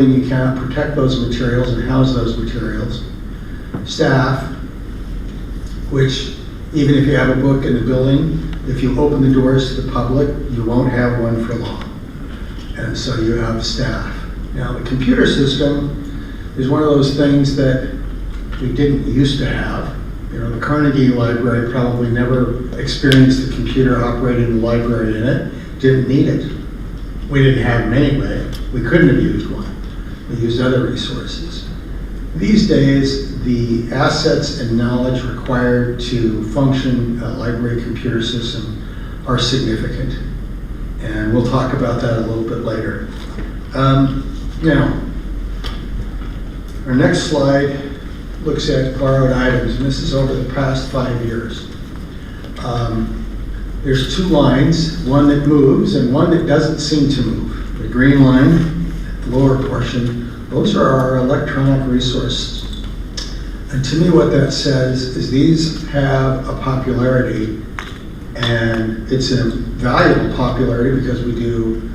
you cannot protect those materials and house those materials. Staff, which even if you have a book in the building, if you open the doors to the public, you won't have one for long. And so you have staff. Now the computer system is one of those things that we didn't used to have. You know, the Carnegie Library probably never experienced a computer operating the library in it, didn't need it. We didn't have them anyway. We couldn't have used one. We used other resources. These days, the assets and knowledge required to function a library computer system are significant. And we'll talk about that a little bit later. Now, our next slide looks at borrowed items, and this is over the past 5 years. There's two lines, one that moves and one that doesn't seem to move. The green line, the lower portion, those are our electronic resources. And to me what that says is these have a popularity, and it's a valuable popularity because we do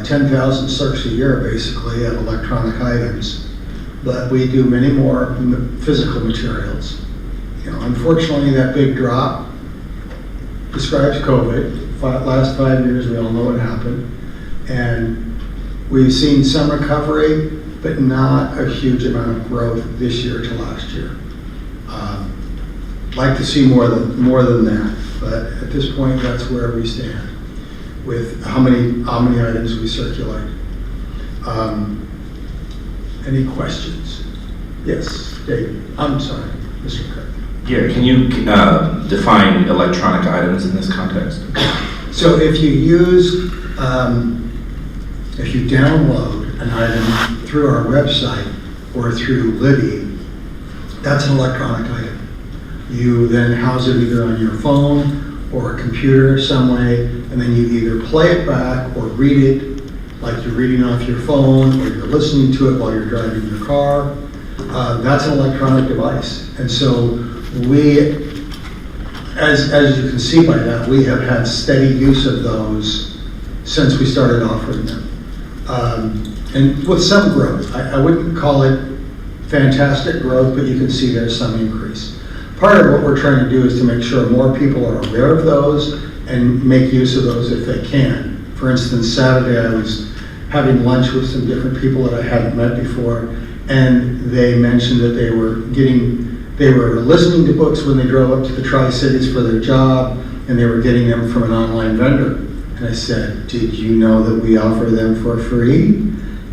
10,000 searches a year basically of electronic items. But we do many more physical materials. You know, unfortunately, that big drop describes COVID. Last 5 years, we all know what happened. And we've seen some recovery, but not a huge amount of growth this year to last year. Like to see more than that, but at this point, that's where we stand with how many items we circulate. Any questions? Yes, Dave. I'm sorry, Mr. Cook. Yeah, can you define electronic items in this context? So if you use, if you download an item through our website or through Libby, that's an electronic item. You then house it either on your phone or a computer some way, and then you either play it back or read it like you're reading off your phone, or you're listening to it while you're driving your car. That's an electronic device. And so we, as you can see by that, we have had steady use of those since we started offering them. And with some growth. I wouldn't call it fantastic growth, but you can see there's some increase. Part of what we're trying to do is to make sure more people are aware of those and make use of those if they can. For instance, Saturday I was having lunch with some different people that I hadn't met before, and they mentioned that they were listening to books when they drove up to the Tri-Cities for their job, and they were getting them from an online vendor. And I said, did you know that we offer them for free?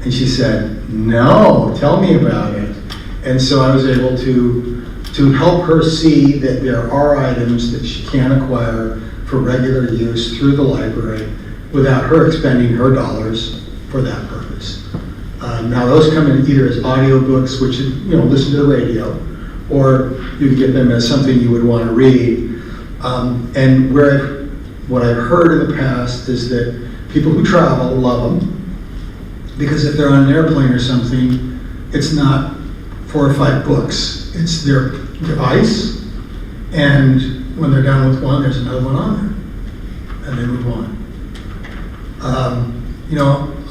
And she said, no, tell me about it. And so I was able to help her see that there are items that she can acquire for regular use through the library without her expending her dollars for that purpose. Now those come in either as audiobooks, which listen to the radio, or you can get them as something you would want to read. And what I've heard in the past is that people who travel love them, because if they're on an airplane or something, it's not 4 or 5 books. It's their device, and when they're done with one, there's another one on there, and they move on.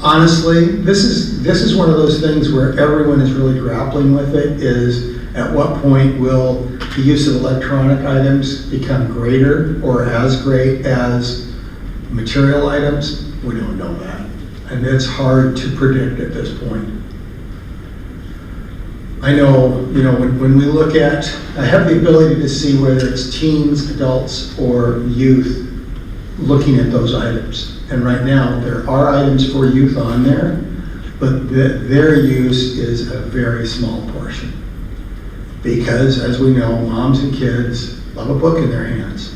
Honestly, this is one of those things where everyone is really grappling with it, is at what point will the use of electronic items become greater or as great as material items? We don't know that. And it's hard to predict at this point. I know, when we look at, I have the ability to see whether it's teens, adults, or youth looking at those items. And right now, there are items for youth on there, but their use is a very small portion. Because, as we know, moms and kids love a book in their hands.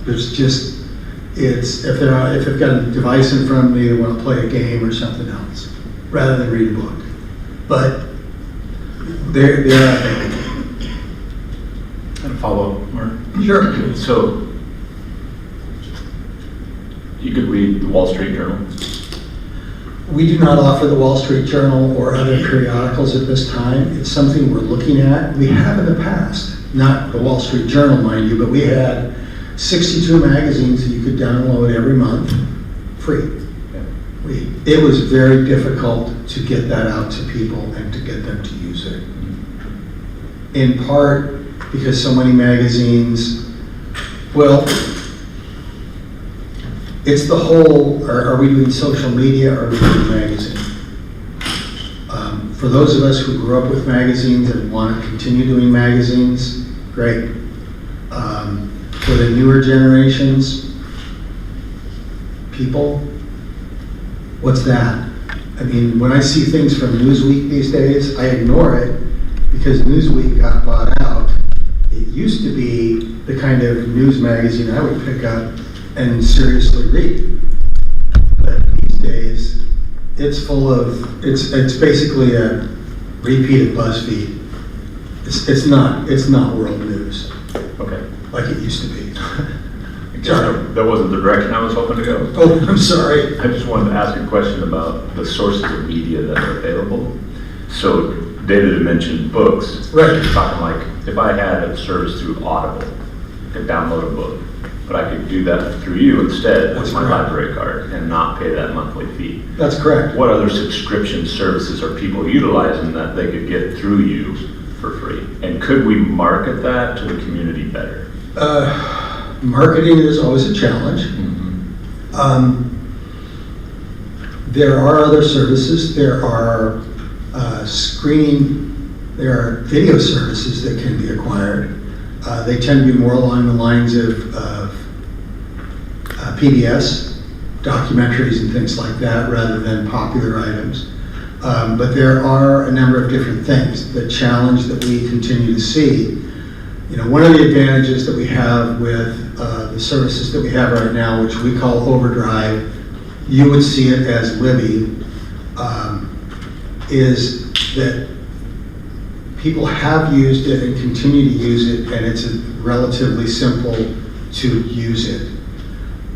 There's just, if they've got a device in front of me, they want to play a game or something else, rather than read a book. But they're out there. And a follow-up, Mark? Sure. So, you could read the Wall Street Journal? We do not offer the Wall Street Journal or other periodicals at this time. It's something we're looking at. We have in the past, not the Wall Street Journal, mind you, but we had 62 magazines that you could download every month, free. Yeah. It was very difficult to get that out to people and to get them to use it. In part because so many magazines, well, it's the whole, are we doing social media or are we doing magazine? For those of us who grew up with magazines and want to continue doing magazines, great. For the newer generations, people, what's that? I mean, when I see things from Newsweek these days, I ignore it because Newsweek got bought out. It used to be the kind of news magazine I would pick up and seriously read. But these days, it's full of, it's basically a repeat of BuzzFeed. It's not world news Okay. like it used to be. That wasn't the direction I was hoping to go. Oh, I'm sorry. I just wanted to ask a question about the sources of media that are available. So David had mentioned books. Right. Talking like, if I had a service through Audible, I could download a book, but I could do that through you instead That's with my correct. library card and not pay that monthly fee. That's correct. What other subscription services are people utilizing that they could get through you for free? And could we market that to the community better? Marketing is always a challenge. There are other services. There are there are video services that can be acquired. They tend to be more along the lines of PBS, documentaries and things like that, rather than popular items. But there are a number of different things. The challenge that we continue to see, one of the advantages that we have with the services that we have right now, which we call Overdrive, you would see it as Libby, is that people have used it and continue to use it, and it's relatively simple to use it.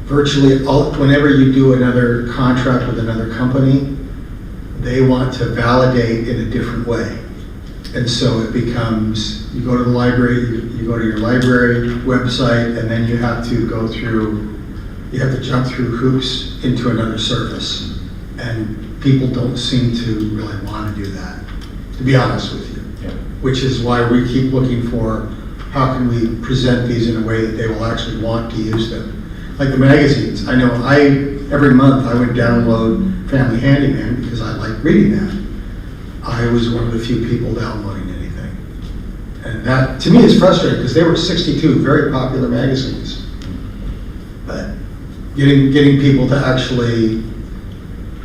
Virtually, whenever you do another contract with another company, they want to validate in a different way. And so it becomes, you go to the library, you go to your library website, and then you have to jump through hoops into another service. And people don't seem to really want to do that, to be honest with you. Yeah. Which is why we keep looking for how can we present these in a way that they will actually want to use them. Like the magazines, I know every month I would download Family Handyman because I like reading that. I was one of the few people downloading anything. And that, to me, is frustrating because they were 62 very popular magazines. But getting people to actually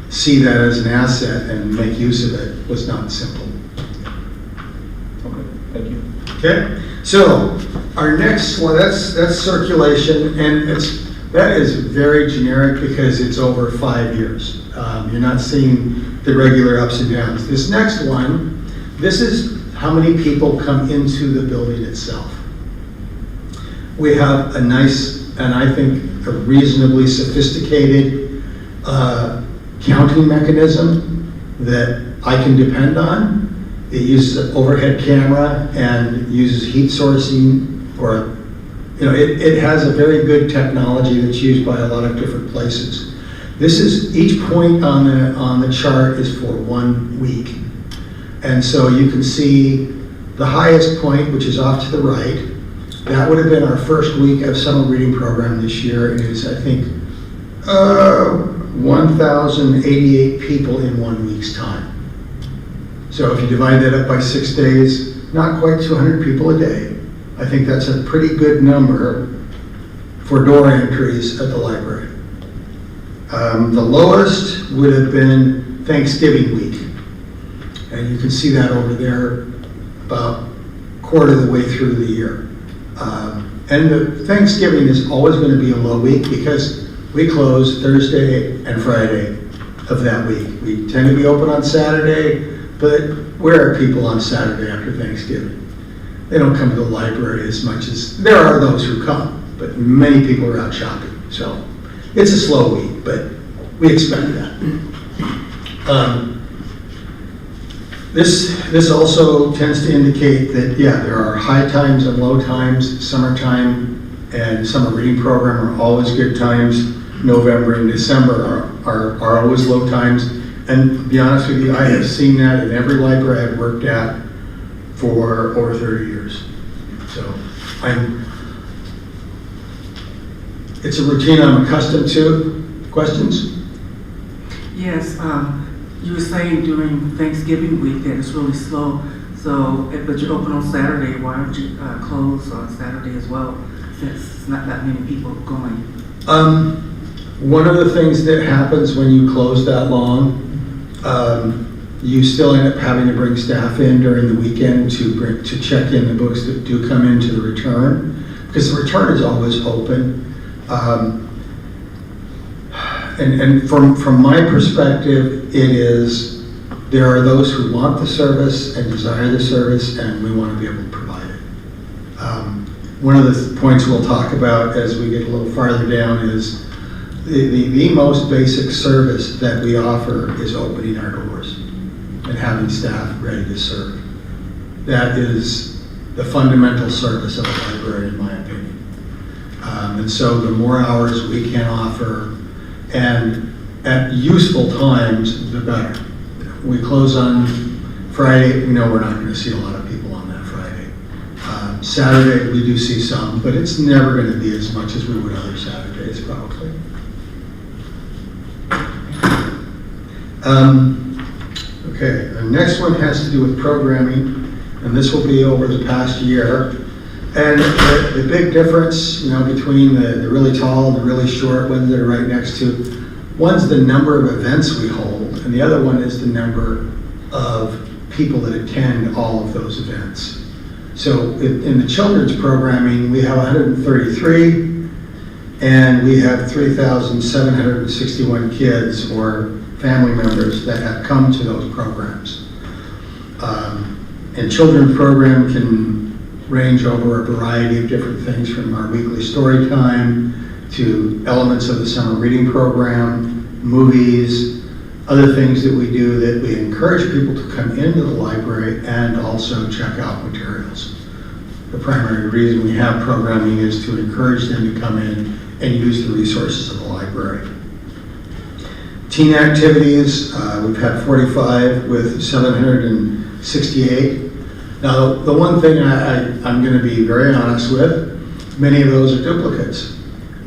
see that as an asset and make use of it was not simple. Okay, thank you. Okay, so our next one, that's circulation, and that is very generic because it's over 5 years. You're not seeing the regular ups and downs. This next one, this is how many people come into the building itself. We have a nice, and I think a reasonably sophisticated counting mechanism that I can depend on. It uses an overhead camera and uses heat sourcing, or it has a very good technology that's used by a lot of different places. This is, each point on the chart is for 1 week. And so you can see the highest point, which is off to the right. That would have been our first week of summer reading program this year. It is, I think, 1,088 people in 1 week's time. So if you divide that up by 6 days, not quite 200 people a day. I think that's a pretty good number for door entries at the library. The lowest would have been Thanksgiving week. And you can see that over there about a quarter of the way through the year. And the Thanksgiving is always going to be a low week because we close Thursday and Friday of that week. We tend to be open on Saturday, but where are people on Saturday after Thanksgiving? They don't come to the library as much as, there are those who come, but many people are out shopping. So it's a slow week, but we expect that. This also tends to indicate that, yeah, there are high times and low times. Summertime and summer reading program are always good times. November and December are always low times. And to be honest with you, I have seen that in every library I've worked at for over 30 years. So it's a routine I'm accustomed to. Questions? Yes, you were saying during Thanksgiving week that it's really slow. So, but you're open on Saturday. Why aren't you closed on Saturday as well? Since it's not that many people going. One of the things that happens when you close that long, you still end up having to bring staff in during the weekend to check in the books that do come into the return, because the return is always open. And from my perspective, there are those who want the service and desire the service, and we want to be able to provide it. One of the points we'll talk about as we get a little farther down is the most basic service that we offer is opening our doors and having staff ready to serve. That is the fundamental service of a library, in my opinion. And so the more hours we can offer, and at useful times, the better. We close on Friday, we know we're not going to see a lot of people on that Friday. Saturday, we do see some, but it's never going to be as much as we would other Saturdays, probably. Okay, the next one has to do with programming, and this will be over the past year. And the big difference, between the really tall and the really short ones that are right next to, one's the number of events we hold, and the other one is the number of people that attend all of those events. So in the children's programming, we have 133, and we have 3,761 kids or family members that have come to those programs. And children's program can range over a variety of different things, from our weekly story time to elements of the summer reading program, movies, other things that we do that we encourage people to come into the library and also check out materials. The primary reason we have programming is to encourage them to come in and use the resources of the library. Teen activities, we've had 45 with 768. Now, the one thing I'm going to be very honest with, many of those are duplicates.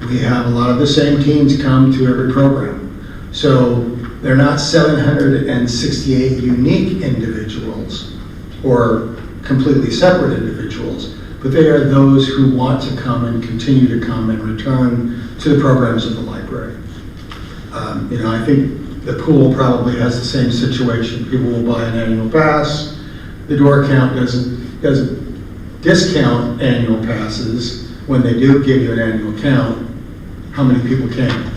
We have a lot of the same teams come to every program. So they're not 768 unique individuals or completely separate individuals, but they are those who want to come and continue to come and return to the programs of the library. I think the pool probably has the same situation. People will buy an annual pass. The door count doesn't discount annual passes. When they do give you an annual count, how many people came.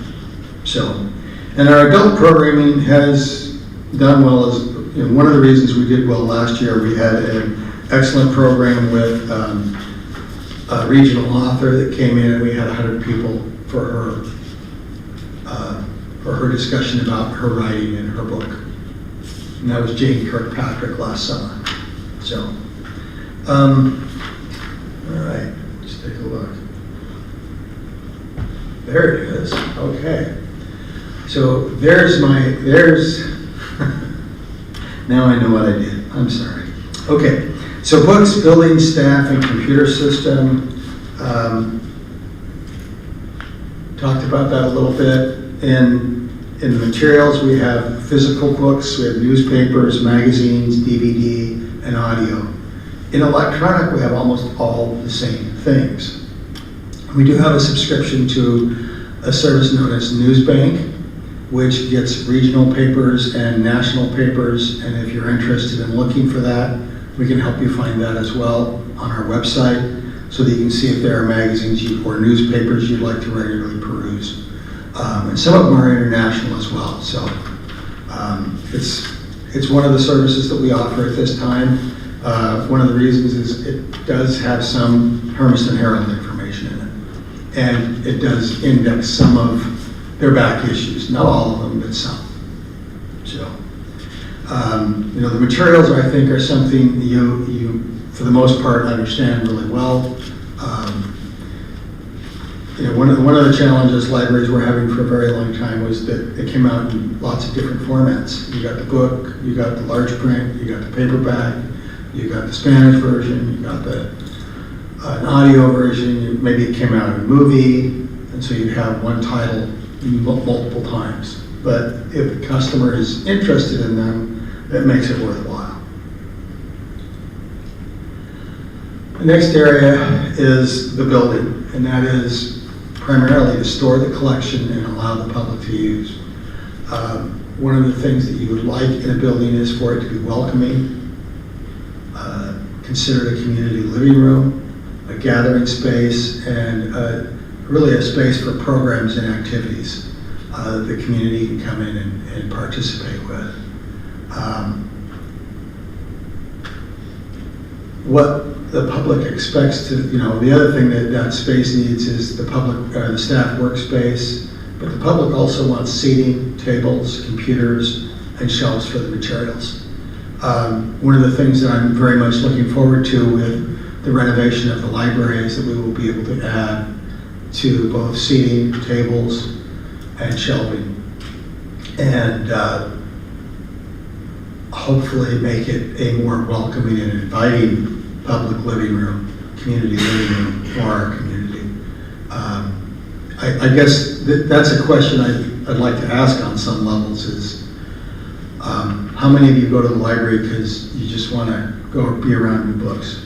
So, and our adult programming has done well. As one of the reasons we did well last year, we had an excellent program with a regional author that came in, and we had 100 people for her discussion about her writing in her book. And that was Jane Kirkpatrick last summer. So, all right, let's take a look. There it is. Okay. So there's now I know what I did. I'm sorry. Okay. So books, building, staff, and computer system. Talked about that a little bit. In the materials, we have physical books, we have newspapers, magazines, DVD, and audio. In electronic, we have almost all the same things. We do have a subscription to a service known as Newsbank, which gets regional papers and national papers, and if you're interested in looking for that, we can help you find that as well on our website, so that you can see if there are magazines or newspapers you'd like to regularly peruse. And some of them are international as well, so it's one of the services that we offer at this time. One of the reasons is it does have some Hermiston Herald information in it, and it does index some of their back issues, not all of them, but some. So, the materials, I think, are something you for the most part understand really well. one of the challenges libraries were having for a very long time was that it came out in lots of different formats. You got the book, you got the large print, you got the paperback, you got the Spanish version, you got an audio version, maybe it came out in a movie, and so you'd have one title multiple times. But if the customer is interested in them, that makes it worthwhile. The next area is the building, and that is primarily to store the collection and allow the public to use. One of the things that you would like in a building is for it to be welcoming, considered a community living room, a gathering space, and really a space for programs and activities the community can come in and participate with. What the public expects to, the other thing that space needs is the staff workspace, but the public also wants seating, tables, computers, and shelves for the materials. One of the things that I'm very much looking forward to with the renovation of the library is that we will be able to add to both seating, tables, and shelving, and hopefully make it a more welcoming and inviting public living room, community living room for our community. I guess that's a question I'd like to ask on some levels is, how many of you go to the library because you just want to go be around your books?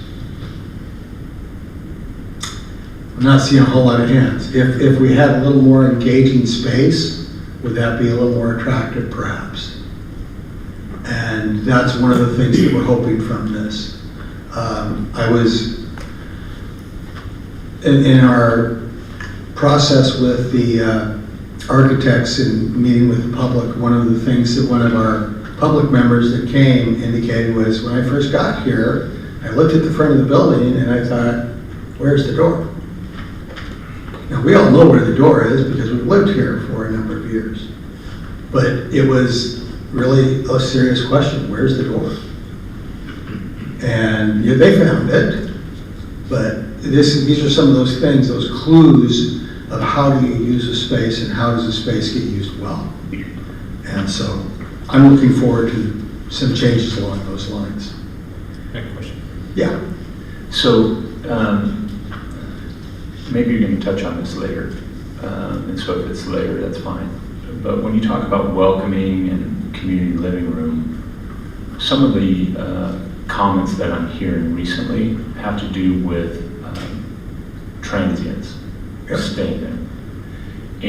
I'm not seeing a whole lot of hands. If we had a little more engaging space, would that be a little more attractive perhaps? And that's one of the things that we're hoping from this. I was in our process with the architects and meeting with the public. One of the things that one of our public members that came indicated was, when I first got here, I looked at the front of the building and I thought, where's the door? Now we all know where the door is because we've lived here for a number of years. But it was really a serious question, where's the door? And yeah, they found it, but these are some of those things, those clues of how do you use a space and how does a space get used well. And so I'm looking forward to some changes along those lines. Next question. Yeah. So maybe you're going to touch on this later, and so if it's later, that's fine. But when you talk about welcoming and community living room, some of the comments that I'm hearing recently have to do with transients staying there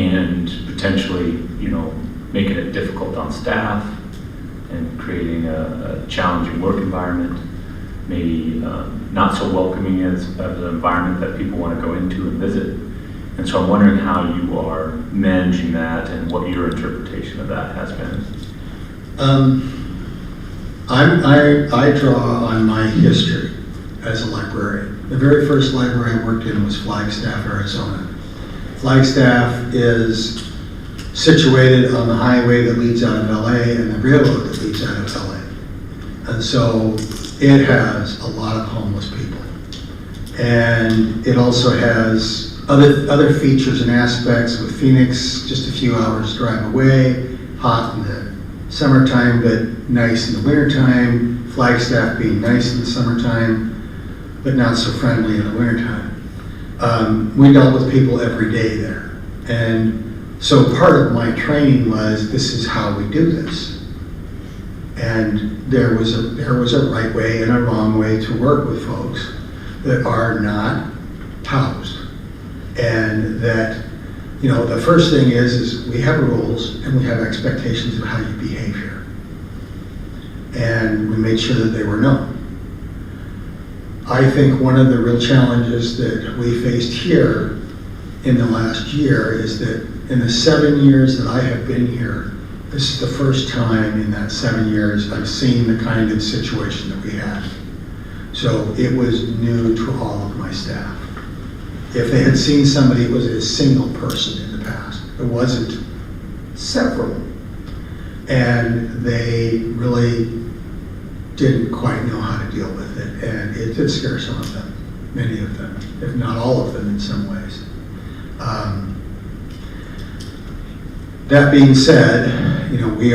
and potentially, making it difficult on staff and creating a challenging work environment, maybe not so welcoming as an environment that people want to go into and visit. And so I'm wondering how you are managing that and what your interpretation of that has been. I draw on my history as a librarian. The very first library I worked in was Flagstaff, Arizona. Flagstaff is situated on the highway that leads out of LA and the railroad that leads out of LA. And so it has a lot of homeless people. And it also has other features and aspects, with Phoenix just a few hours drive away, hot in the summertime, but nice in the wintertime. Flagstaff being nice in the summertime, but not so friendly in the wintertime. We dealt with people every day there. And so part of my training was, this is how we do this. And there was a right way and a wrong way to work with folks that are not housed. And that, the first thing is we have rules and we have expectations of how you behave here. And we made sure that they were known. I think one of the real challenges that we faced here in the last year is that in the 7 years that I have been here, this is the first time in that 7 years I've seen the kind of situation that we had. So it was new to all of my staff. If they had seen somebody, it was a single person in the past. It wasn't several. And they really didn't quite know how to deal with it. And it did scare some of them, many of them, if not all of them in some ways. That being said, they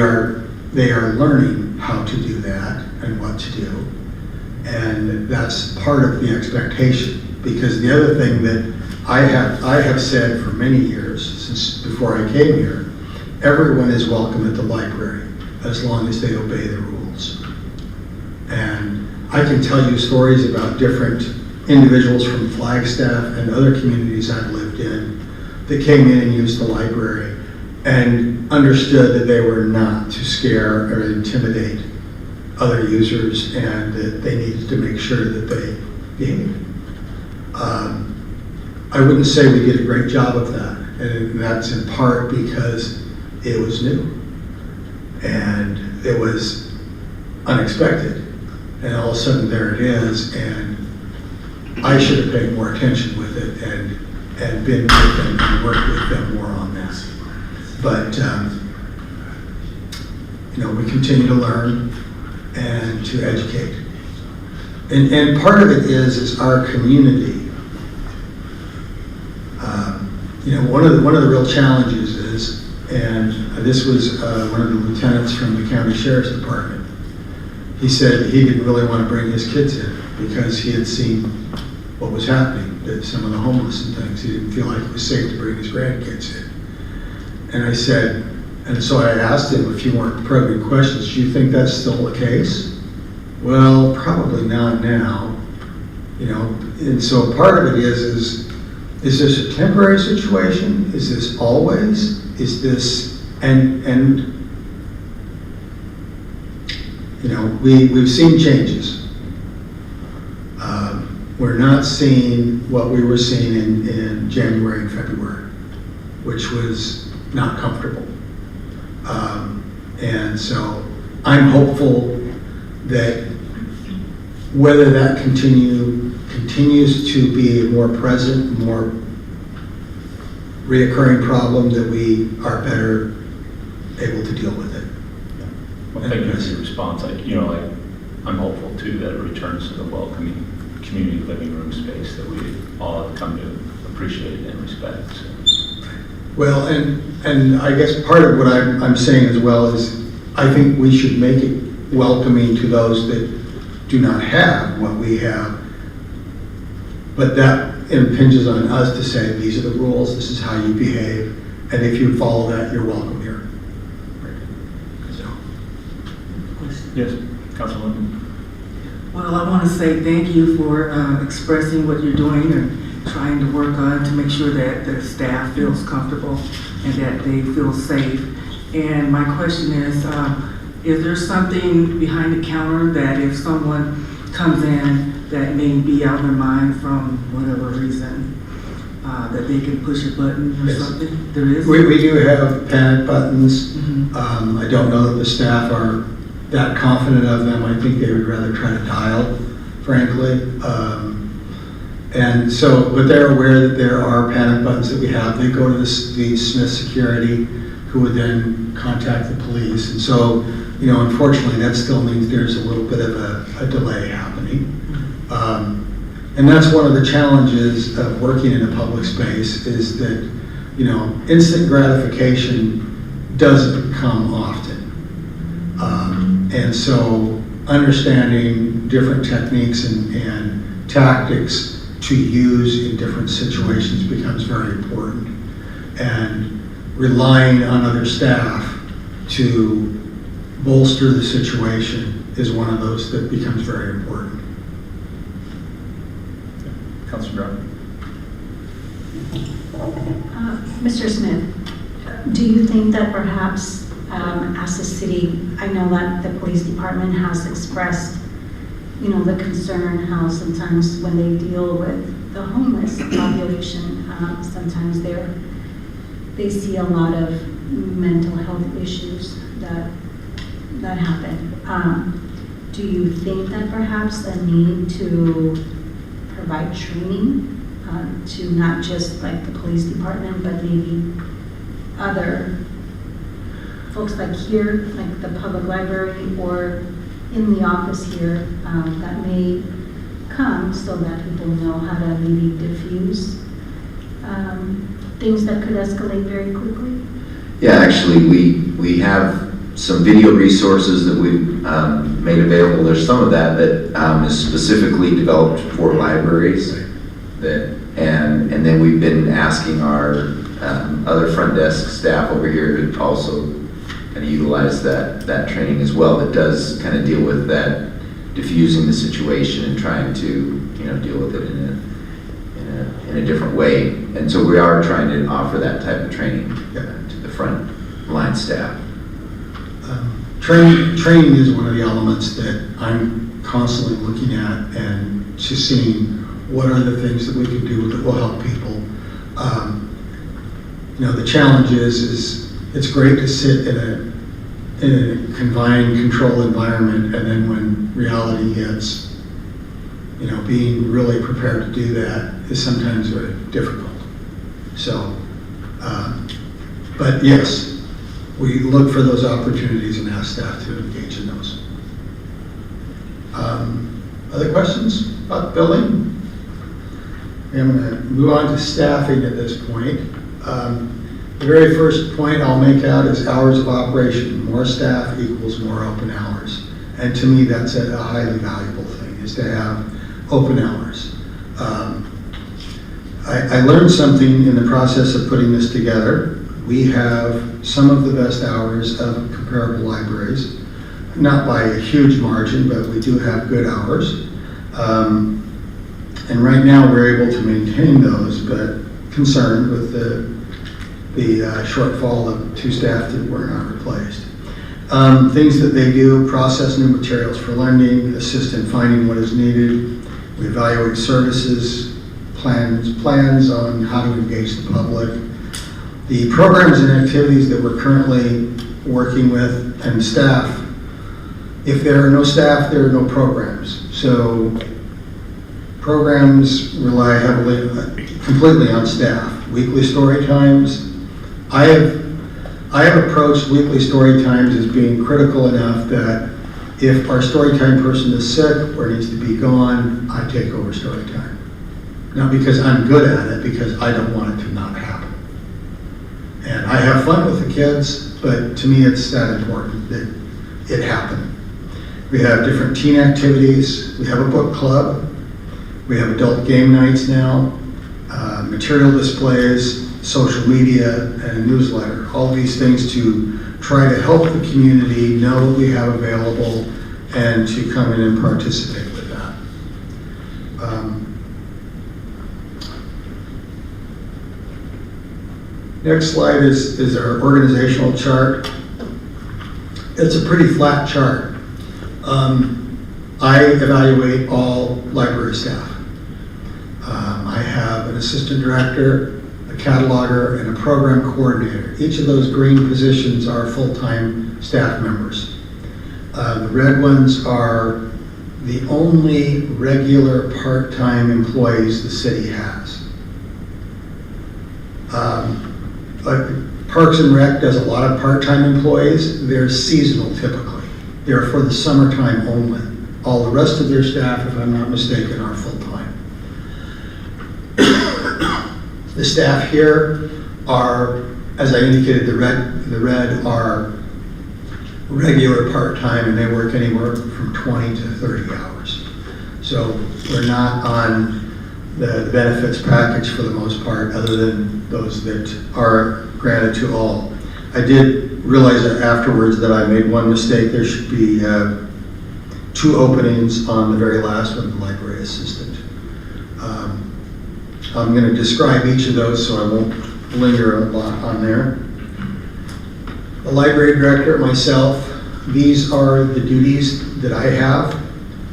are learning how to do that and what to do. And that's part of the expectation. Because the other thing that I have said for many years, since before I came here, everyone is welcome at the library as long as they obey the rules. And I can tell you stories about different individuals from Flagstaff and other communities I've lived in that came in and used the library and understood that they were not to scare or intimidate other users and that they needed to make sure that they behaved. I wouldn't say we did a great job of that, and that's in part because it was new and it was unexpected, and all of a sudden there it is, and I should have paid more attention with it and been with them and worked with them more on that. But we continue to learn and to educate, and part of it is our community. One of the real challenges is, and this was one of the lieutenants from the county sheriff's department. He said he didn't really want to bring his kids in because he had seen what was happening, that some of the homeless and things. He didn't feel like it was safe to bring his grandkids in. And I said, and so I asked him a few more probing questions. Do you think that's still the case? Well, probably not now. And so part of it is this a temporary situation? Is this always? Is this, we've seen changes. We're not seeing what we were seeing in January and February, which was not comfortable. And so I'm hopeful that whether that continues to be a more present, more reoccurring problem, that we are better able to deal with it. Well, thank you for your response. I'm hopeful too that it returns to the welcoming community living room space that we all have come to appreciate and respect. So. Well, and I guess part of what I'm saying as well is I think we should make it welcoming to those that do not have what we have, but that impinges on us to say these are the rules, this is how you behave, and if you follow that, you're welcome here. So. Yes, Councilwoman. Well, I want to say thank you for expressing what you're doing and trying to work on to make sure that the staff feels comfortable and that they feel safe. And my question is there something behind the counter that if someone comes in that may be out of their mind from whatever reason, that they can push a button or something? There is? We do have panic buttons. Mm-hmm. I don't know that the staff are that confident of them. I think they would rather try to dial, frankly. And so, but they're aware that there are panic buttons that we have. They go to the Smith Security, who would then contact the police. And so, unfortunately, that still means there's a little bit of a delay happening. And that's one of the challenges of working in a public space is that, instant gratification doesn't come often. And so understanding different techniques and tactics to use in different situations becomes very important. And relying on other staff to bolster the situation is one of those that becomes very important. Councilor Brown. Mr. Smith, do you think that perhaps as a city, I know that the police department has expressed, the concern how sometimes when they deal with the homeless population, sometimes they see a lot of mental health issues that happen. Do you think that perhaps a need to provide training to not just like the police department, but maybe other folks like here, like the public library, or in the office here, that may come so that people know how to maybe diffuse things that could escalate very quickly? Yeah, actually, we have some video resources that we've made available. There's some of that is specifically developed for libraries. And then we've been asking our other front desk staff over here to also kind of utilize that training as well. That does kind of deal with that, diffusing the situation and trying to deal with it in a different way. And so we are trying to offer that type of training to the front line staff. Training is one of the elements that I'm constantly looking at and just seeing what are the things that we can do that will help people. The challenge is it's great to sit in a confined, controlled environment, and then when reality hits, being really prepared to do that is sometimes very difficult. So, but yes, we look for those opportunities and ask staff to engage in those. Other questions about the building? I'm going to move on to staffing at this point. The very first point I'll make out is hours of operation. More staff equals more open hours. And to me, that's a highly valuable thing, is to have open hours. I learned something in the process of putting this together. We have some of the best hours of comparable libraries, not by a huge margin, but we do have good hours. And right now we're able to maintain those, but concerned with the shortfall of 2 staff that were not replaced. Things that they do: process new materials for lending, assist in finding what is needed. We evaluate services, plans on how to engage the public. The programs and activities that we're currently working with and staff, if there are no staff, there are no programs. So programs rely completely on staff. Weekly story times. I have approached weekly story times as being critical enough that if our story time person is sick or needs to be gone, I take over story time. Not because I'm good at it, because I don't want it to not happen. And I have fun with the kids, but to me it's that important that it happen. We have different teen activities. We have a book club. We have adult game nights now, material displays, social media, and a newsletter. All these things to try to help the community know what we have available and to come in and participate with that. Next slide is our organizational chart. It's a pretty flat chart. I evaluate all library staff. I have an assistant director, a cataloger, and a program coordinator. Each of those green positions are full-time staff members. The red ones are the only regular part-time employees the city has. Parks and Rec does a lot of part-time employees. They're seasonal typically. They're for the summertime only. All the rest of their staff, if I'm not mistaken, are full-time. The staff here are, as I indicated, the red are regular part-time, and they work anywhere from 20 to 30 hours. So we're not on the benefits package for the most part, other than those that are granted to all. I did realize that afterwards that I made one mistake. There should be 2 openings on the very last one, the library assistant. I'm going to describe each of those, so I won't linger a lot on there. The library director, myself, these are the duties that I have.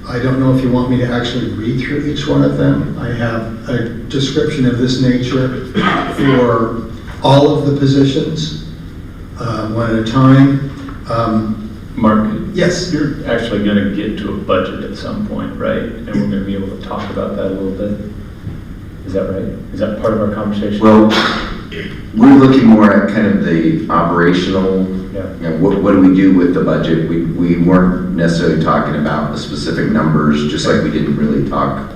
I don't know if you want me to actually read through each one of them. I have a description of this nature for all of the positions, one at a time. Mark, Yes. you're actually going to get to a budget at some point, right? And we're going to be able to talk about that a little bit. Is that right? Is that part of our conversation? Well, we're looking more at kind of the operational, Yeah. what do we do with the budget? We weren't necessarily talking about the specific numbers, just like we didn't really talk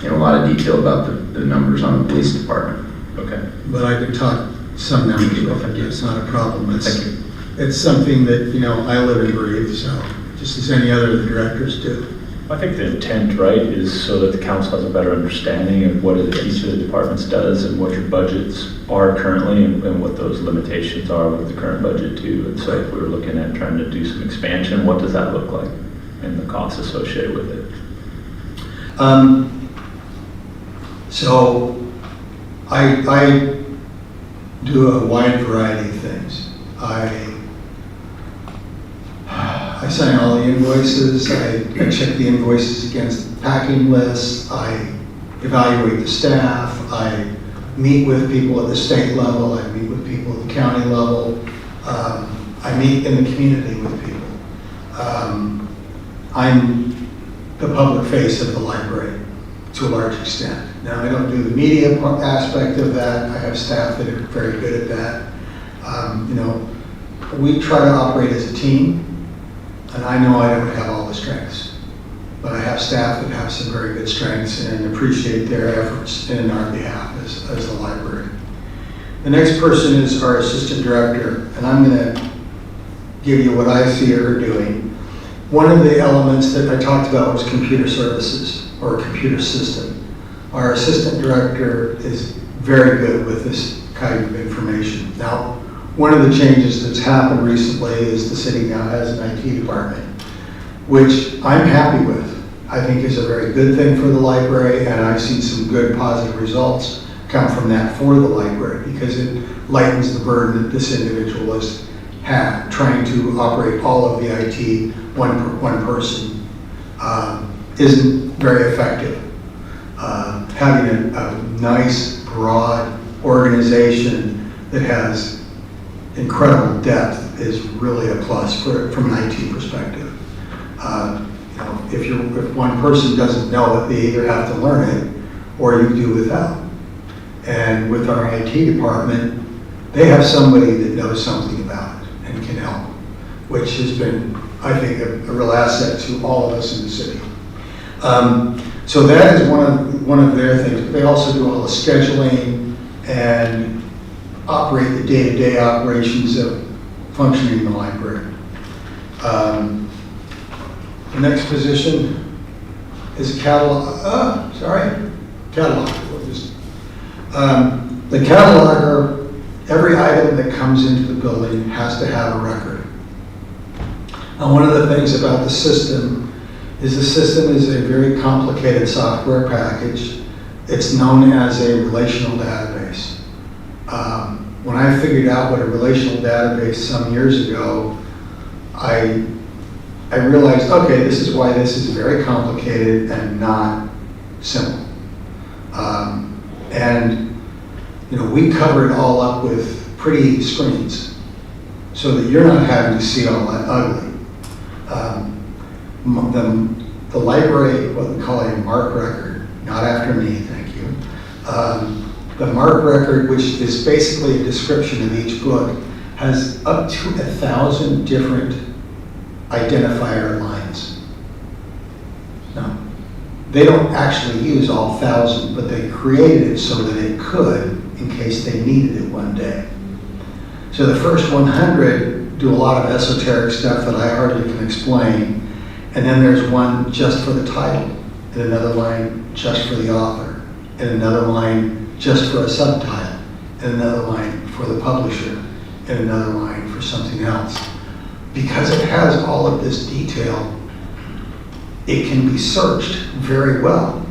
in a lot of detail about the numbers on the police department. Okay. but I can talk some numbers with you. It's not a problem. Thank you. It's something that, I live and breathe, so just as any other of the directors do. I think the intent, right, is so that the council has a better understanding of what each of the departments does and what your budgets are currently and what those limitations are with the current budget too. And so if we were looking at trying to do some expansion, what does that look like and the costs associated with it? So I do a wide variety of things. I sign all the invoices, I check the invoices against packing lists, I evaluate the staff, I meet with people at the state level, I meet with people at the county level, I meet in the community with people. I'm the public face of the library to a large extent. Now, I don't do the media aspect of that. I have staff that are very good at that. We try to operate as a team, and I know I don't have all the strengths, but I have staff that have some very good strengths and appreciate their efforts in our behalf as the library. The next person is our assistant director, and I'm going to give you what I see her doing. One of the elements that I talked about was computer services or computer system. Our assistant director is very good with this kind of information. Now, one of the changes that's happened recently is the city now has an IT department, which I'm happy with. I think is a very good thing for the library, and I've seen some good positive results come from that for the library because it lightens the burden that this individual has had trying to operate all of the IT one person isn't very effective. Having a nice, broad organization that has incredible depth is really a plus from an IT perspective. If one person doesn't know it, they either have to learn it or you do without. And with our IT department, they have somebody that knows something about it and can help, which has been, I think, a real asset to all of us in the city. So that is one of their things. They also do all the scheduling and operate the day-to-day operations of functioning the library. The next position is catalog. Catalog. The cataloger, every item that comes into the building has to have a record. Now, one of the things about the system is a very complicated software package. It's known as a relational database. When I figured out what a relational database some years ago, I realized, okay, this is why this is very complicated and not simple. We cover it all up with pretty screens so that you're not having to see all that ugly. The library, what we call a MARC record, not after me, thank you. The MARC record, which is basically a description of each book, has up to 1,000 different identifier lines. Now, they don't actually use all 1,000, but they created it so that it could in case they needed it one day. So the first 100 do a lot of esoteric stuff that I hardly can explain. And then there's one just for the title, and another line just for the author, and another line just for a subtitle, and another line for the publisher, and another line for something else. Because it has all of this detail, it can be searched very well,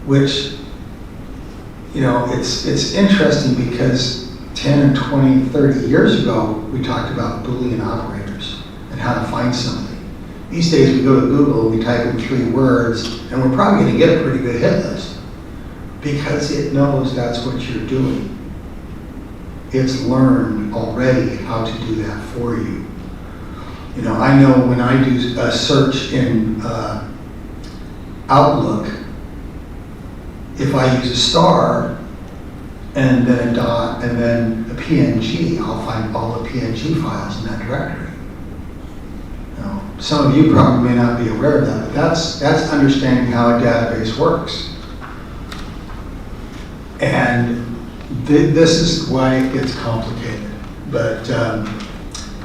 which, it's interesting because 10 and 20, 30 years ago, we talked about Boolean operators and how to find something. These days we go to Google and we type in 3 words and we're probably going to get a pretty good hit list because it knows that's what you're doing. It's learned already how to do that for you. I know when I do a search in Outlook, if I use a star and then a dot and then a PNG, I'll find all the PNG files in that directory. Some of you probably may not be aware of that, but that's understanding how a database works. And This is why it gets complicated. But,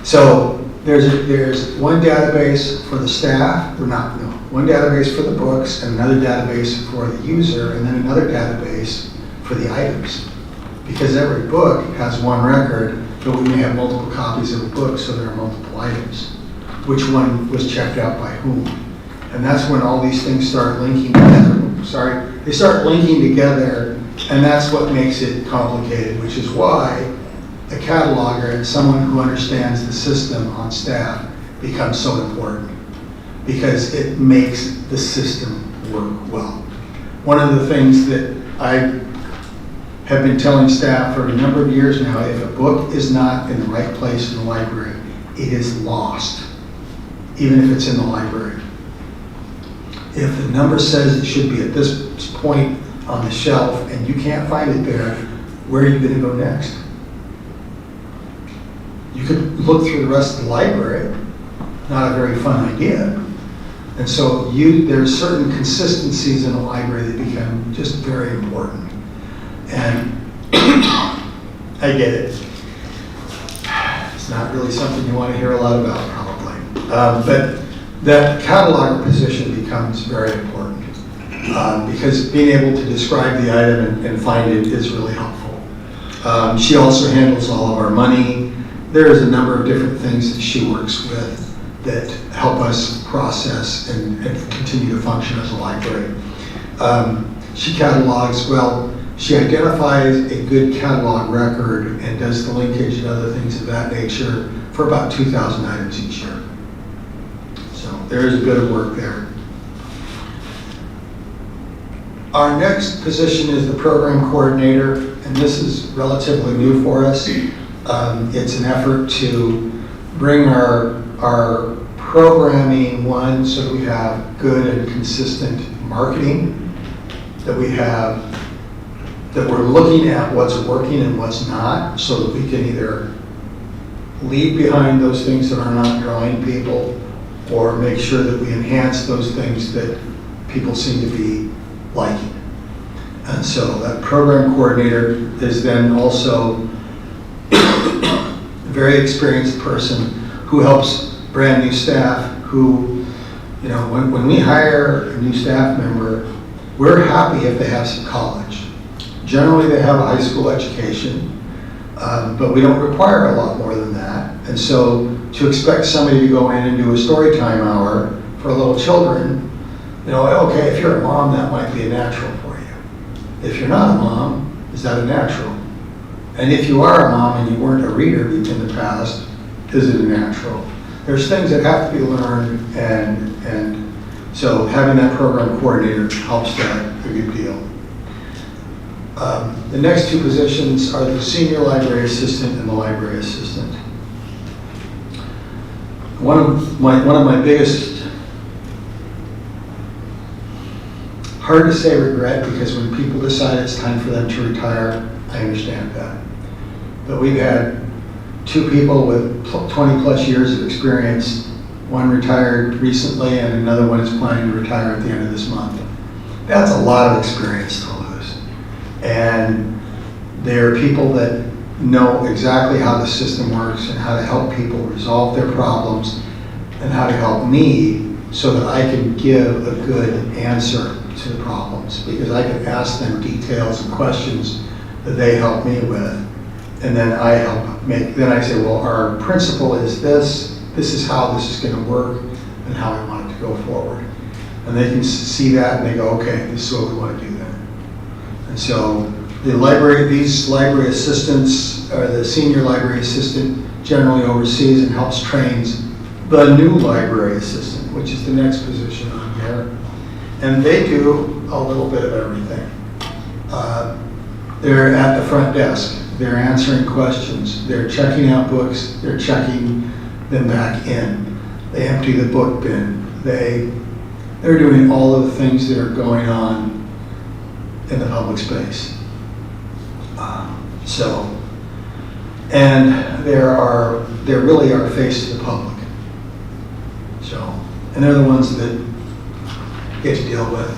so there's one database for the staff, or not, no, one database for the books, and another database for the user, and then another database for the items. Because every book has one record, but we may have multiple copies of a book, so there are multiple items. Which one was checked out by whom? And that's when all these things start linking together. They start linking together, and that's what makes it complicated, which is why a cataloger and someone who understands the system on staff becomes so important, because it makes the system work well. One of the things that I have been telling staff for a number of years now, if a book is not in the right place in the library, it is lost, even if it's in the library. If the number says it should be at this point on the shelf and you can't find it there, where are you going to go next? You could look through the rest of the library. Not a very fun idea. And so there's certain consistencies in a library that become just very important. And I get it. It's not really something you want to hear a lot about, probably. But that cataloger position becomes very important, because being able to describe the item and find it is really helpful. She also handles all of our money. There's a number of different things that she works with that help us process and continue to function as a library. She catalogs, she identifies a good catalog record and does the linkage and other things of that nature for about 2,000 items each year. So there is a bit of work there. Our next position is the program coordinator, and this is relatively new for us. It's an effort to bring our programming, one, so that we have good and consistent marketing, that we're looking at what's working and what's not, so that we can either leave behind those things that are not drawing people, or make sure that we enhance those things that people seem to be liking. And so that program coordinator is then also a very experienced person who helps brand new staff who, when we hire a new staff member, we're happy if they have some college. Generally, they have a high school education, but we don't require a lot more than that. And so to expect somebody to go in and do a story time hour for little children, okay, if you're a mom, that might be a natural for you. If you're not a mom, is that a natural? And if you are a mom and you weren't a reader in the past, is it a natural? There's things that have to be learned, and so having that program coordinator helps that a good deal. The next two positions are the senior library assistant and the library assistant. One of my biggest, hard to say regret, because when people decide it's time for them to retire, I understand that. But we've had two people with 20 plus years of experience. One retired recently and another one is planning to retire at the end of this month. That's a lot of experience to lose. And there are people that know exactly how the system works and how to help people resolve their problems and how to help me so that I can give a good answer to the problems, because I can ask them details and questions that they help me with, and then then I say, well, our principle is this is how this is going to work and how I want it to go forward. And they can see that and they go, okay, this is what we want to do then. And so these library assistants, or the senior library assistant, generally oversees and helps trains the new library assistant, which is the next position on here. And they do a little bit of everything. They're at the front desk. They're answering questions. They're checking out books. They're checking them back in. They empty the book bin. They're doing all of the things that are going on in the public space. And they're really our face to the public. And they're the ones that get to deal with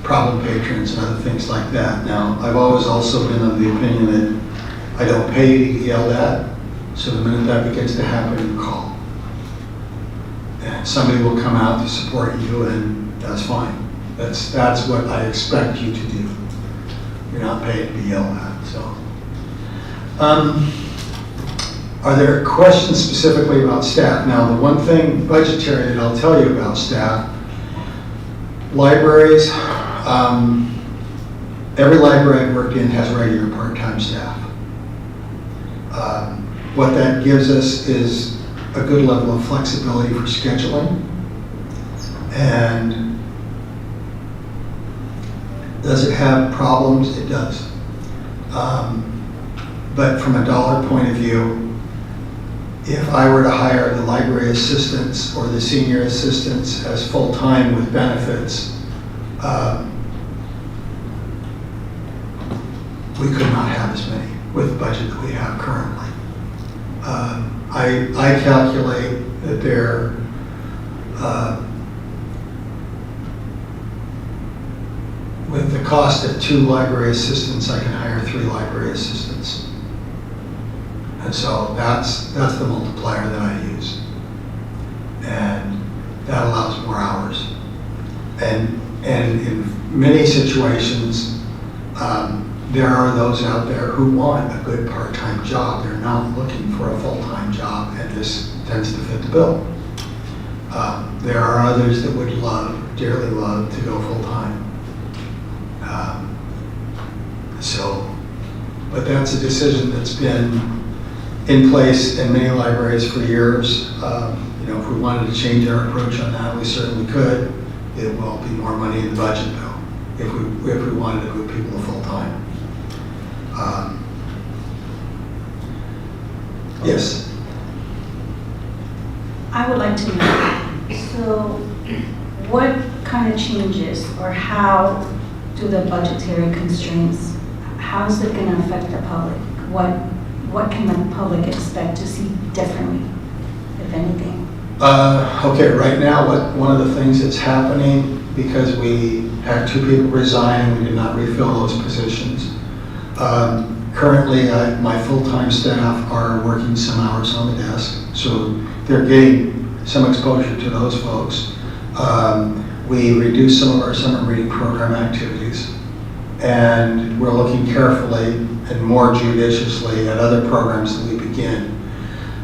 problem patrons and other things like that. Now, I've always also been of the opinion that I don't pay to get yelled at, so the minute that begins to happen, you call. And somebody will come out to support you, and that's fine. That's what I expect you to do. You're not paid to be yelled at, so. Are there questions specifically about staff? Now, the one thing budgetary that I'll tell you about staff, libraries, every library I've worked in has regular part-time staff. What that gives us is a good level of flexibility for scheduling. And does it have problems? It does. But from a dollar point of view, if I were to hire the library assistants or the senior assistants as full-time with benefits, we could not have as many with the budget that we have currently. I calculate that there with the cost of 2 library assistants, I can hire 3 library assistants. And so that's the multiplier that I use. And that allows more hours. And in many situations, there are those out there who want a good part-time job. They're not looking for a full-time job, and this tends to fit the bill. There are others that would dearly love to go full-time. But that's a decision that's been in place in many libraries for years. If we wanted to change our approach on that, we certainly could. It will be more money in the budget, though, if we wanted to move people to full-time. Yes? I would like to know, so what kind of changes or how do the budgetary constraints, how is it going to affect the public? What can the public expect to see differently, if anything? Okay, right now, one of the things that's happening, because we had 2 people resign and we did not refill those positions. Currently, my full-time staff are working some hours on the desk, so they're getting some exposure to those folks. We reduced some of our summer reading program activities, and we're looking carefully and more judiciously at other programs that we begin.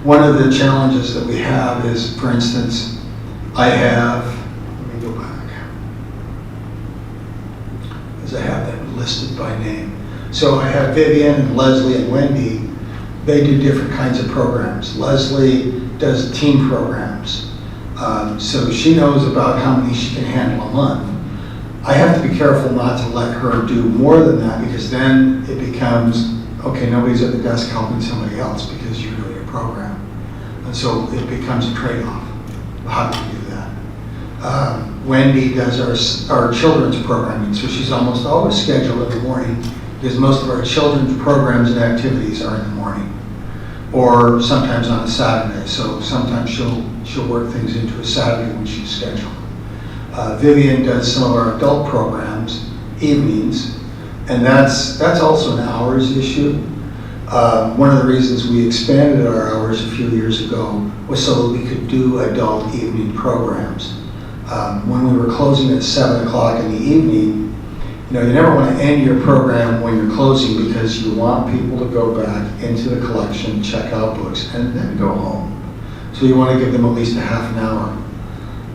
One of the challenges that we have is, for instance, let me go back, because I have them listed by name. So I have Vivian and Leslie and Wendy. They do different kinds of programs. Leslie does team programs. So she knows about how many she can handle a month. I have to be careful not to let her do more than that, because then it becomes, okay, nobody's at the desk helping somebody else because you're doing your program. And so it becomes a trade-off. How do you do that? Wendy does our children's programming, so she's almost always scheduled in the morning, because most of our children's programs and activities are in the morning, or sometimes on a Saturday. So sometimes she'll work things into a Saturday when she's scheduled. Vivian does some of our adult programs, evenings, and that's also an hours issue. One of the reasons we expanded our hours a few years ago was so that we could do adult evening programs. When we were closing at 7 o'clock in the evening, you never want to end your program when you're closing, because you want people to go back into the collection, check out books, and then go home. So you want to give them at least a half an hour.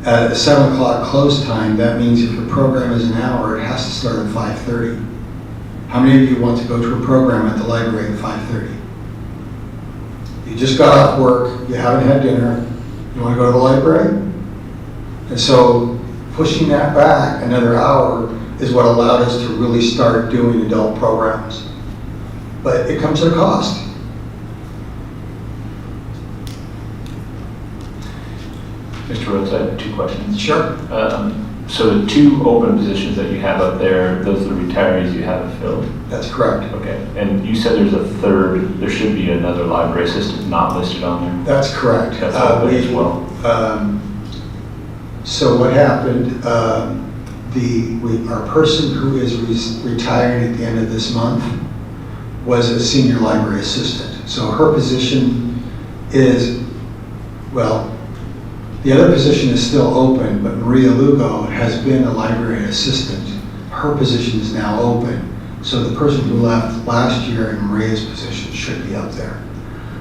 At a 7 o'clock close time, that means if your program is an hour, it has to start at 5:30. How many of you want to go to a program at the library at 5:30? You just got off work, you haven't had dinner, you want to go to the library? And so pushing that back another hour is what allowed us to really start doing adult programs. But it comes at a cost. Mr. Rhodes, I have 2 questions. Sure. So the 2 open positions that you have up there, those are the retirees you haven't filled? That's correct. Okay, and you said there's a third, there should be another library assistant not listed on there? That's correct. That's open as well? So what happened, our person who is retiring at the end of this month was a senior library assistant. So her position is, well, the other position is still open, but Maria Lugo has been a library assistant. Her position is now open. So the person who left last year in Maria's position should be up there.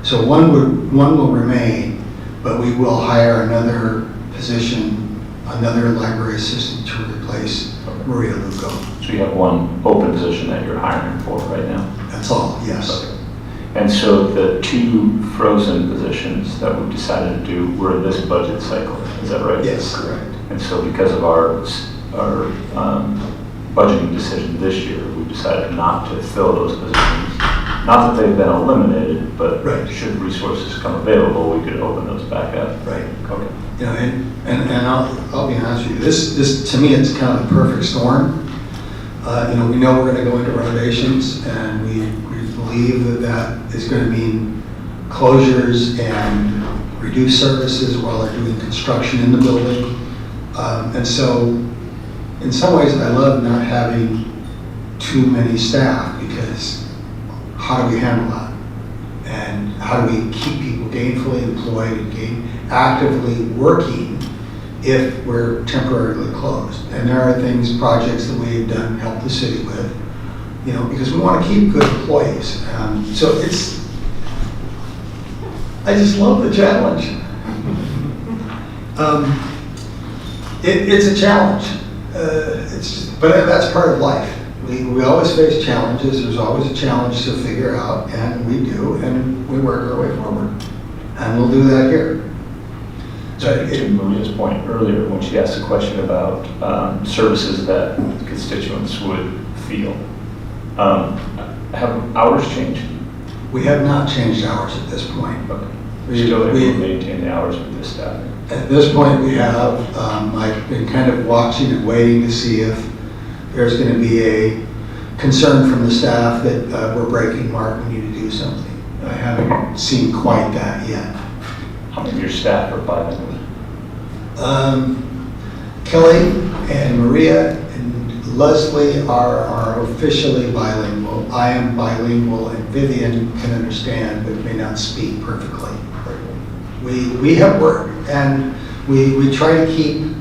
So one will remain, but we will hire another position, another library assistant to replace Maria Lugo. So you have one open position that you're hiring for right now? That's all, yes. Okay. And so the two frozen positions that we've decided to do were this budget cycle, is that right? Yes, correct. And so because of our budgeting decision this year, we decided not to fill those positions. Not that they've been eliminated, but Right. should resources come available, we could open those back up. Right. Okay. You know, and I'll be honest with you, this to me, it's kind of the perfect storm. We know we're going to go into renovations, and we believe that is going to mean closures and reduced services while they're doing construction in the building. And so, in some ways, I love not having too many staff, because how do we handle that? And how do we keep people gainfully employed and actively working if we're temporarily closed? And there are things, projects that we've done, helped the city with, because we want to keep good employees. So I just love the challenge. It's a challenge. But that's part of life. We always face challenges. There's always a challenge to figure out, and we do, and we work our way forward. And we'll do that here. To Maria's point earlier, when she asked a question about services that constituents would feel, have hours changed? We have not changed hours at this point. Okay. We still able to maintain the hours with this staff? At this point, we have. I've been kind of watching and waiting to see if there's going to be a concern from the staff that we're breaking mark, we need to do something. I haven't seen quite that yet. How many of your staff are bilingual? Kelly and Maria and Leslie are officially bilingual. I am bilingual, and Vivian can understand but may not speak perfectly. We have work, and we try to keep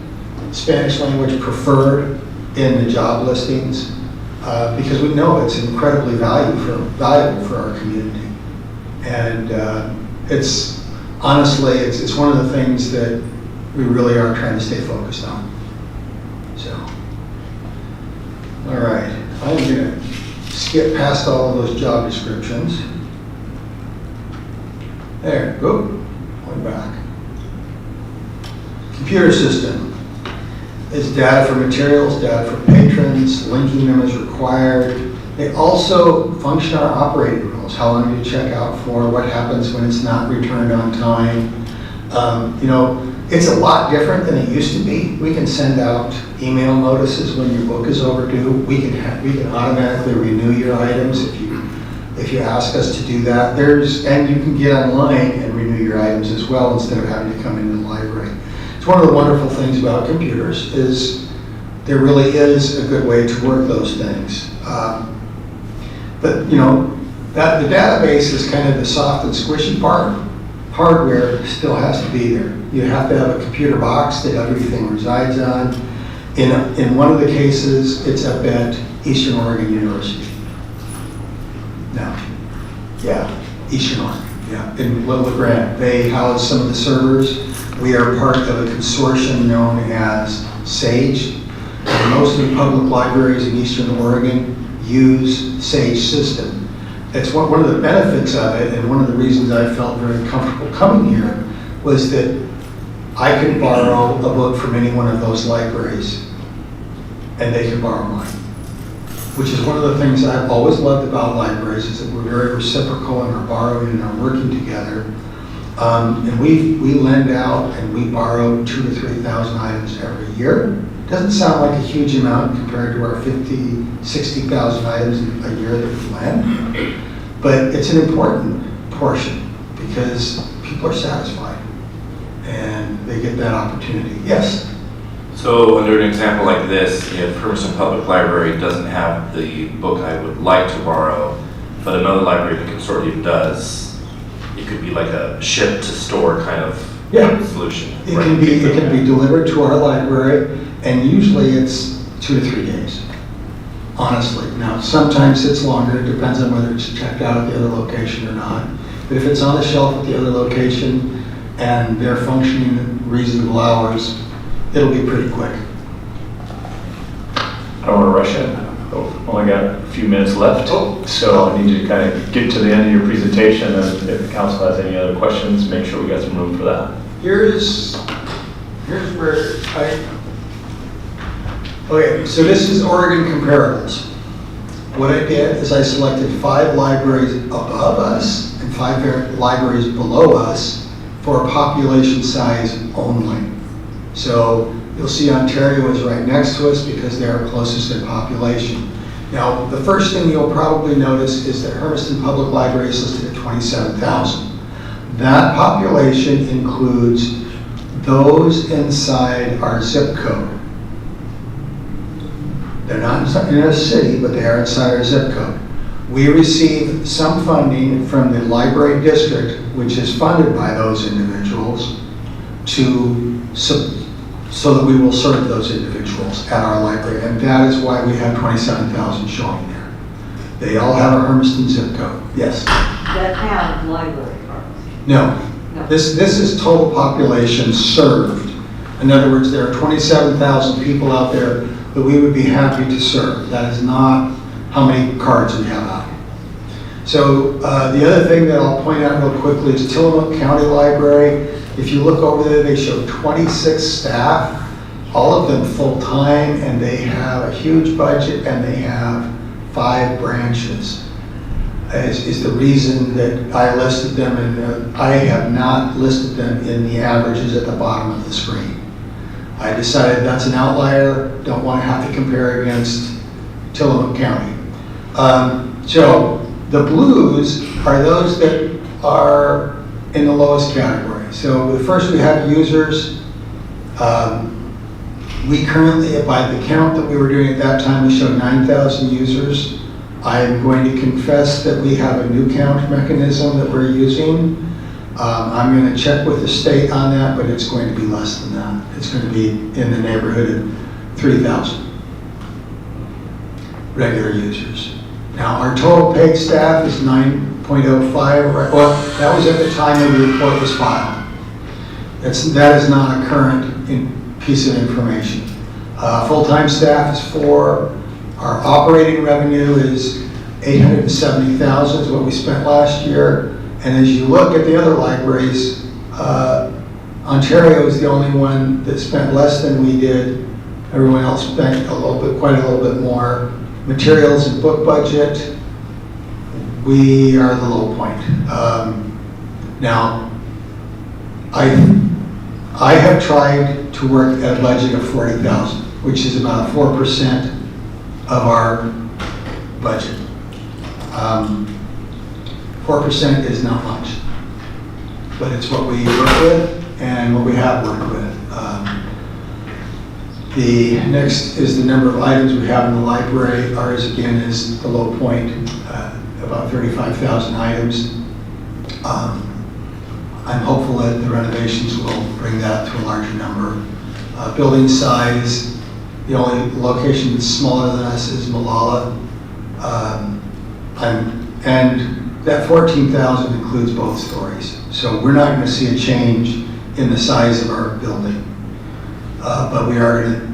Spanish language preferred in the job listings because we know it's incredibly valuable for our community. And it's one of the things that we really are trying to stay focused on. So, all right, I'm going to skip past all of those job descriptions. There, go, going back. Computer system. It's data for materials, data for patrons, linking them as required. They also function our operating rules. How long do you check out for? What happens when it's not returned on time? It's a lot different than it used to be. We can send out email notices when your book is overdue. We can automatically renew your items if you ask us to do that. And you can get online and renew your items as well instead of having to come into the library. It's one of the wonderful things about computers is there really is a good way to work those things. But that the database is kind of the soft and squishy part. Hardware still has to be there. You have to have a computer box that everything resides on. In one of the cases, it's up at Eastern Oregon University. No, yeah, Eastern Oregon, yeah, in Little LeGrand. They house some of the servers. We are part of a consortium known as SAGE. And most of the public libraries in Eastern Oregon use SAGE system. It's one of the benefits of it, and one of the reasons I felt very comfortable coming here was that I could borrow a book from any one of those libraries, and they could borrow mine. Which is one of the things I've always loved about libraries, is that we're very reciprocal in our borrowing and our working together. And we lend out and we borrow 2,000 to 3,000 items every year. Doesn't sound like a huge amount compared to our 50,000, 60,000 items a year that we lend, but it's an important portion because people are satisfied and they get that opportunity. Yes? So So under an example like this, if Hermiston Public Library doesn't have the book I would like to borrow, but another library in the consortium does, it could be like a ship to store kind of Yeah. solution. It right? can be delivered to our library, and usually it's 2 to 3 days, honestly. Now, sometimes it's longer, it depends on whether it's checked out at the other location or not. But if it's on the shelf at the other location and they're functioning at reasonable hours, it'll be pretty quick. I don't want to rush it. I've only got a few minutes left, Oh. so I need you to kind of get to the end of your presentation, and if the council has any other questions, make sure we got some room for that. Here's where okay, so this is Oregon comparables. What I did is I selected 5 libraries above us and 5 libraries below us for population size only. So you'll see Ontario is right next to us because they're closest in population. Now, the first thing you'll probably notice is that Hermiston Public Library is listed at 27,000. That population includes those inside our zip code. They're not in a city, but they are inside our zip code. We receive some funding from the library district, which is funded by those individuals, so that we will serve those individuals at our library. And that is why we have 27,000 showing there. They all have a Hermiston zip code. Yes? That have library cards. No. No. This is total population served. In other words, there are 27,000 people out there that we would be happy to serve. That is not how many cards we have out. So the other thing that I'll point out real quickly is Tillamook County Library. If you look over there, they show 26 staff, all of them full-time, and they have a huge budget, and they have 5 branches. Is the reason that I listed them, and I have not listed them in the averages at the bottom of the screen. I decided that's an outlier, don't want to have to compare against Tillamook County. So the blues are those that are in the lowest category. So first we have users. We currently, by the count that we were doing at that time, we showed 9,000 users. I am going to confess that we have a new count mechanism that we're using. I'm going to check with the state on that, but it's going to be less than that. It's going to be in the neighborhood of 3,000 regular users. Now, our total paid staff is 9.05. Well, that was at the time that the report was filed. That is not a current piece of information. Full-time staff is 4. Our operating revenue is $870,000 is what we spent last year. And as you look at the other libraries, Ontario is the only one that spent less than we did. Everyone else spent quite a little bit more. Materials and book budget, we are the low point. Now, I have tried to work at a budget of 40,000, which is about 4% of our budget. 4% is not much, but it's what we work with and what we have worked with. The next is the number of items we have in the library. Ours, again, is the low point, about 35,000 items. I'm hopeful that the renovations will bring that to a larger number. Building size, the only location that's smaller than us is Malala. And that 14,000 includes both stories. So we're not going to see a change in the size of our building. But we are going to,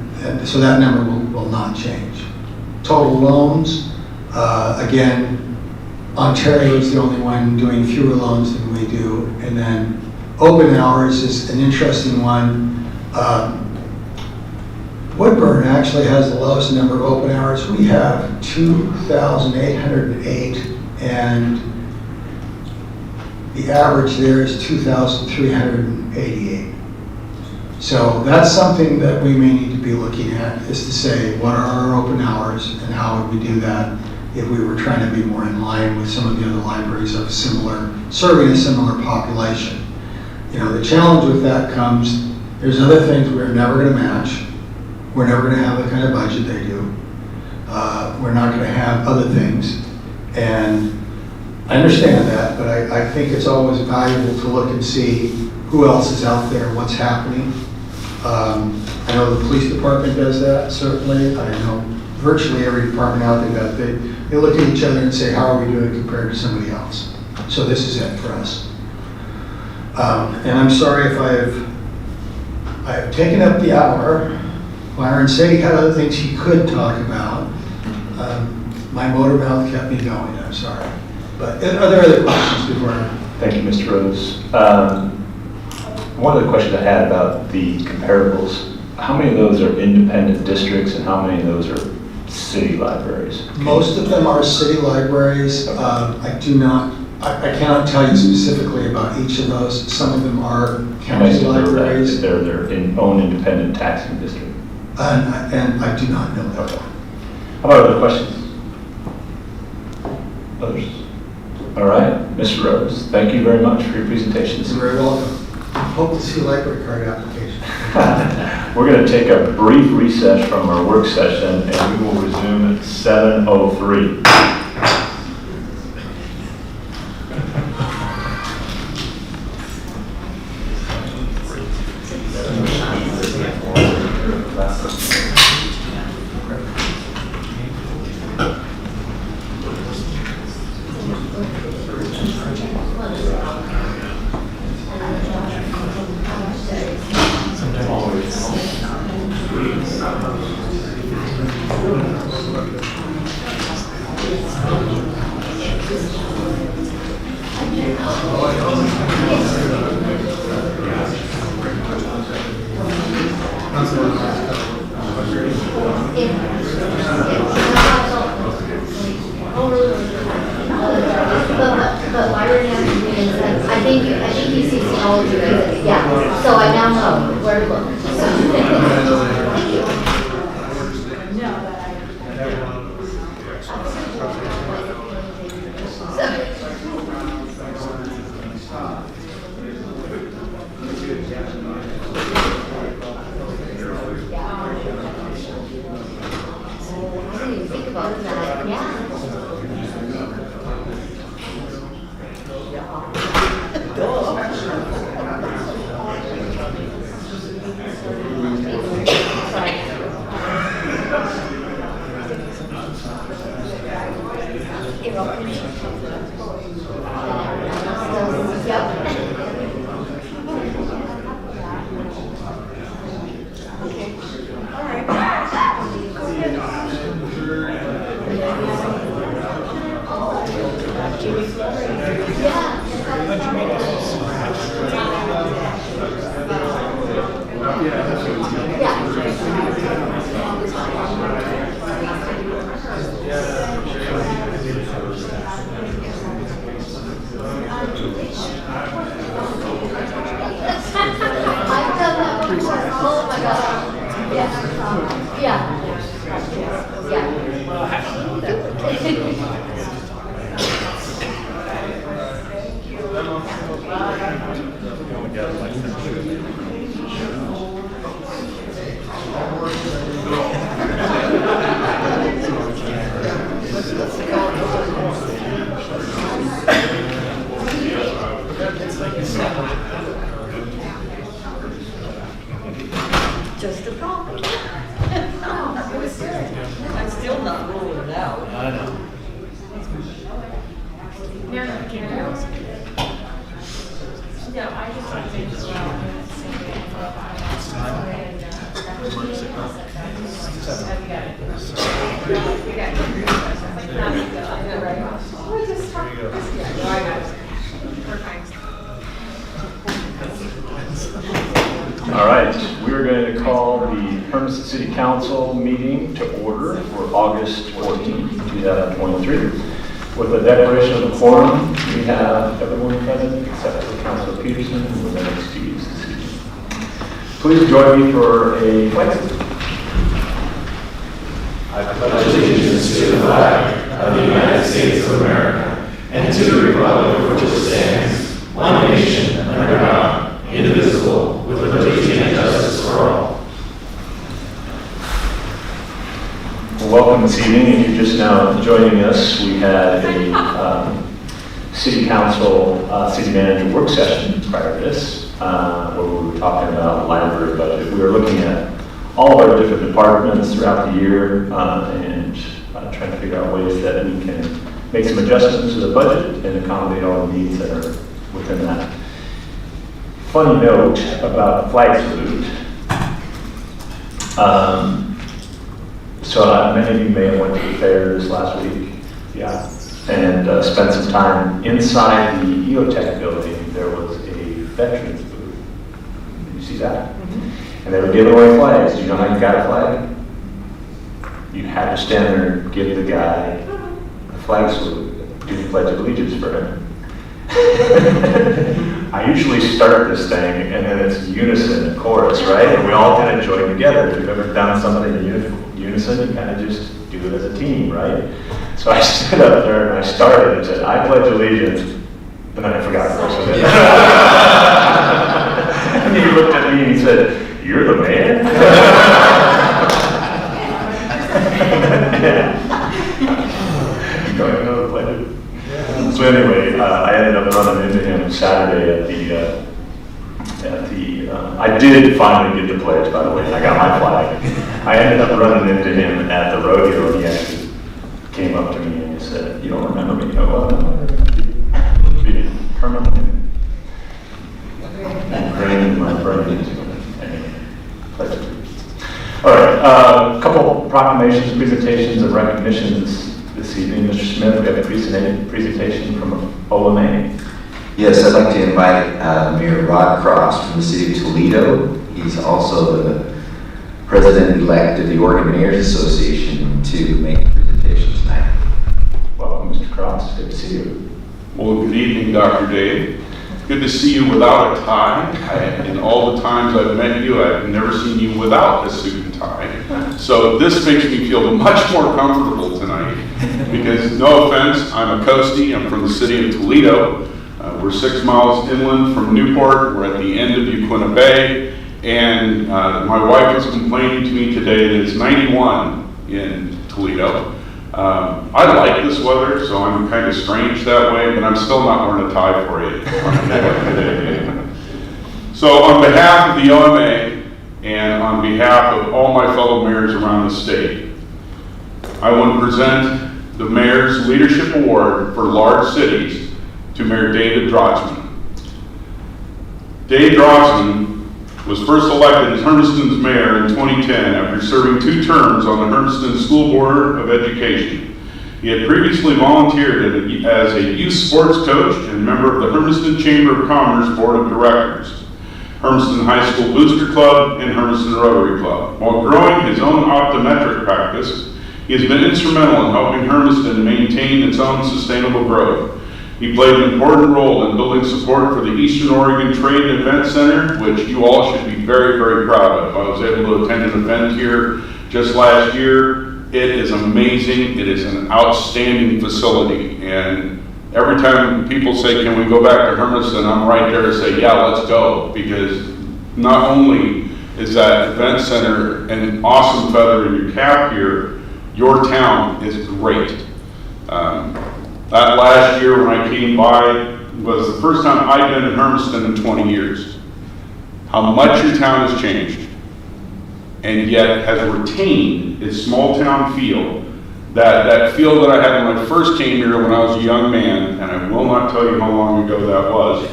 so that number will not change. Total loans, again, Ontario is the only one doing fewer loans than we do. And then open hours is an interesting one. Woodburn actually has the lowest number of open hours. We have 2,808, and the average there is 2,388. So that's something that we may need to be looking at, is to say, what are our open hours and how would we do that if we were trying to be more in line with some of the other libraries of serving a similar population. You know, the challenge with that comes, there's other things we're never going to match. We're never going to have the kind of budget they do. We're not going to have other things. And I understand that, but I think it's always valuable to look and see who else is out there, what's happening. I know the police department does that, certainly. I know virtually every department out there, they look at each other and say, how are we doing compared to somebody else? So this is it for us. And I'm sorry if I've taken up the hour. Byron said he had other things he could talk about. My motor mouth kept me going, I'm sorry. But are there other questions before I? Thank you, Mr. Rose. One of the questions I had about the comparables, how many of those are independent districts and how many of those are city libraries? Most of them are city libraries. I cannot tell you specifically about each of those. Some of them are county libraries. They're their own independent taxing district. And I do not know that. How about other questions? Others? All right, Mr. Rose, thank you very much for your presentation. You're very welcome. Hope to see library card application. We're going to take a brief recess from our work session and we will resume at 7:03. But library management is, I think you see all of you guys, yeah. So I now know where to look. I didn't even think about that, yeah. Just a problem. No, it was good. I'm still not ruling it out. I know. No, I just think as All right, we're going to call the Hermiston City Council meeting to order for August 14, 2023. With a declaration of the quorum, we have everyone present except for Councilor Peterson, who was excused this evening. Please join me for a flag salute. I pledge allegiance to the flag of the United States of America and to the republic for which it stands, one nation, under God, indivisible, with liberty and justice for all. Welcome this evening. If you're just now joining us, we had a city council, city manager work session prior to this, where we were talking about library budget. We were looking at all of our different departments throughout the year and trying to figure out ways that we can make some adjustments to the budget and accommodate all the needs that are within that. Funny note about flag salute. So many of you may have went to the fair this last week, yeah, and spent some time inside the EOTech building. There was a veterans booth. Did you see that? Mm-hmm. And they were giving away flags. Do you know how you got a flag? You had to stand there and give the guy a flag salute, do the Pledge of Allegiance for him. I usually start this thing and then it's unison chorus, right? And we all kind of join together. If you've ever done something in unison, you kind of just do it as a team, right? So I stood up there and I started and said, I pledge allegiance, and then I forgot the rest of it. And he looked at me and he said, you're the man? Going to the pledge. So anyway, I ended up running into him Saturday I did finally get the pledge, by the way, and I got my flag. I ended up running into him at the rodeo, and he actually came up to me and he said, you don't remember me? Oh, well, be permanently ingrained in my brain. Anyway, pledge. All right, a couple proclamations, presentations, and recognitions this evening. Mr. Smith, we have a presentation from OMA. Yes, I'd like to invite Mayor Rod Cross from the city of Toledo. He's also the president-elect of the Oregon Mayors Association to make a presentation tonight. Welcome, Mr. Cross. Good to see you. Well, good evening, Dr. Dave. Good to see you without a tie. In all the times I've met you, I've never seen you without a suit and tie. So this makes me feel much more comfortable tonight because, no offense, I'm a coastie. I'm from the city of Toledo. We're 6 miles inland from Newport. We're at the end of Uquina Bay. And my wife was complaining to me today that it's 91 in Toledo. I like this weather, so I'm kind of strange that way, but I'm still not wearing a tie for you on a day like today. So on behalf of the OMA and on behalf of all my fellow mayors around the state, I want to present the Mayor's Leadership Award for Large Cities to Mayor David Drotzman. Dave Drotzman was first elected as Hermiston's mayor in 2010 after serving 2 terms on the Hermiston School Board of Education. He had previously volunteered as a youth sports coach and member of the Hermiston Chamber of Commerce Board of Directors, Hermiston High School Booster Club, and Hermiston Rotary Club. While growing his own optometric practice, he has been instrumental in helping Hermiston maintain its own sustainable growth. He played an important role in building support for the Eastern Oregon Trade and Event Center, which you all should be very, very proud of. I was able to attend an event here just last year. It is amazing. It is an outstanding facility. And every time people say, can we go back to Hermiston, I'm right there to say, yeah, let's go. Because not only is that event center an awesome feather in your cap here, your town is great. That last year when I came by was the first time I'd been in Hermiston in 20 years. How much your town has changed, and yet has retained its small town feel. That feel that I had when I first came here when I was a young man, and I will not tell you how long ago that was,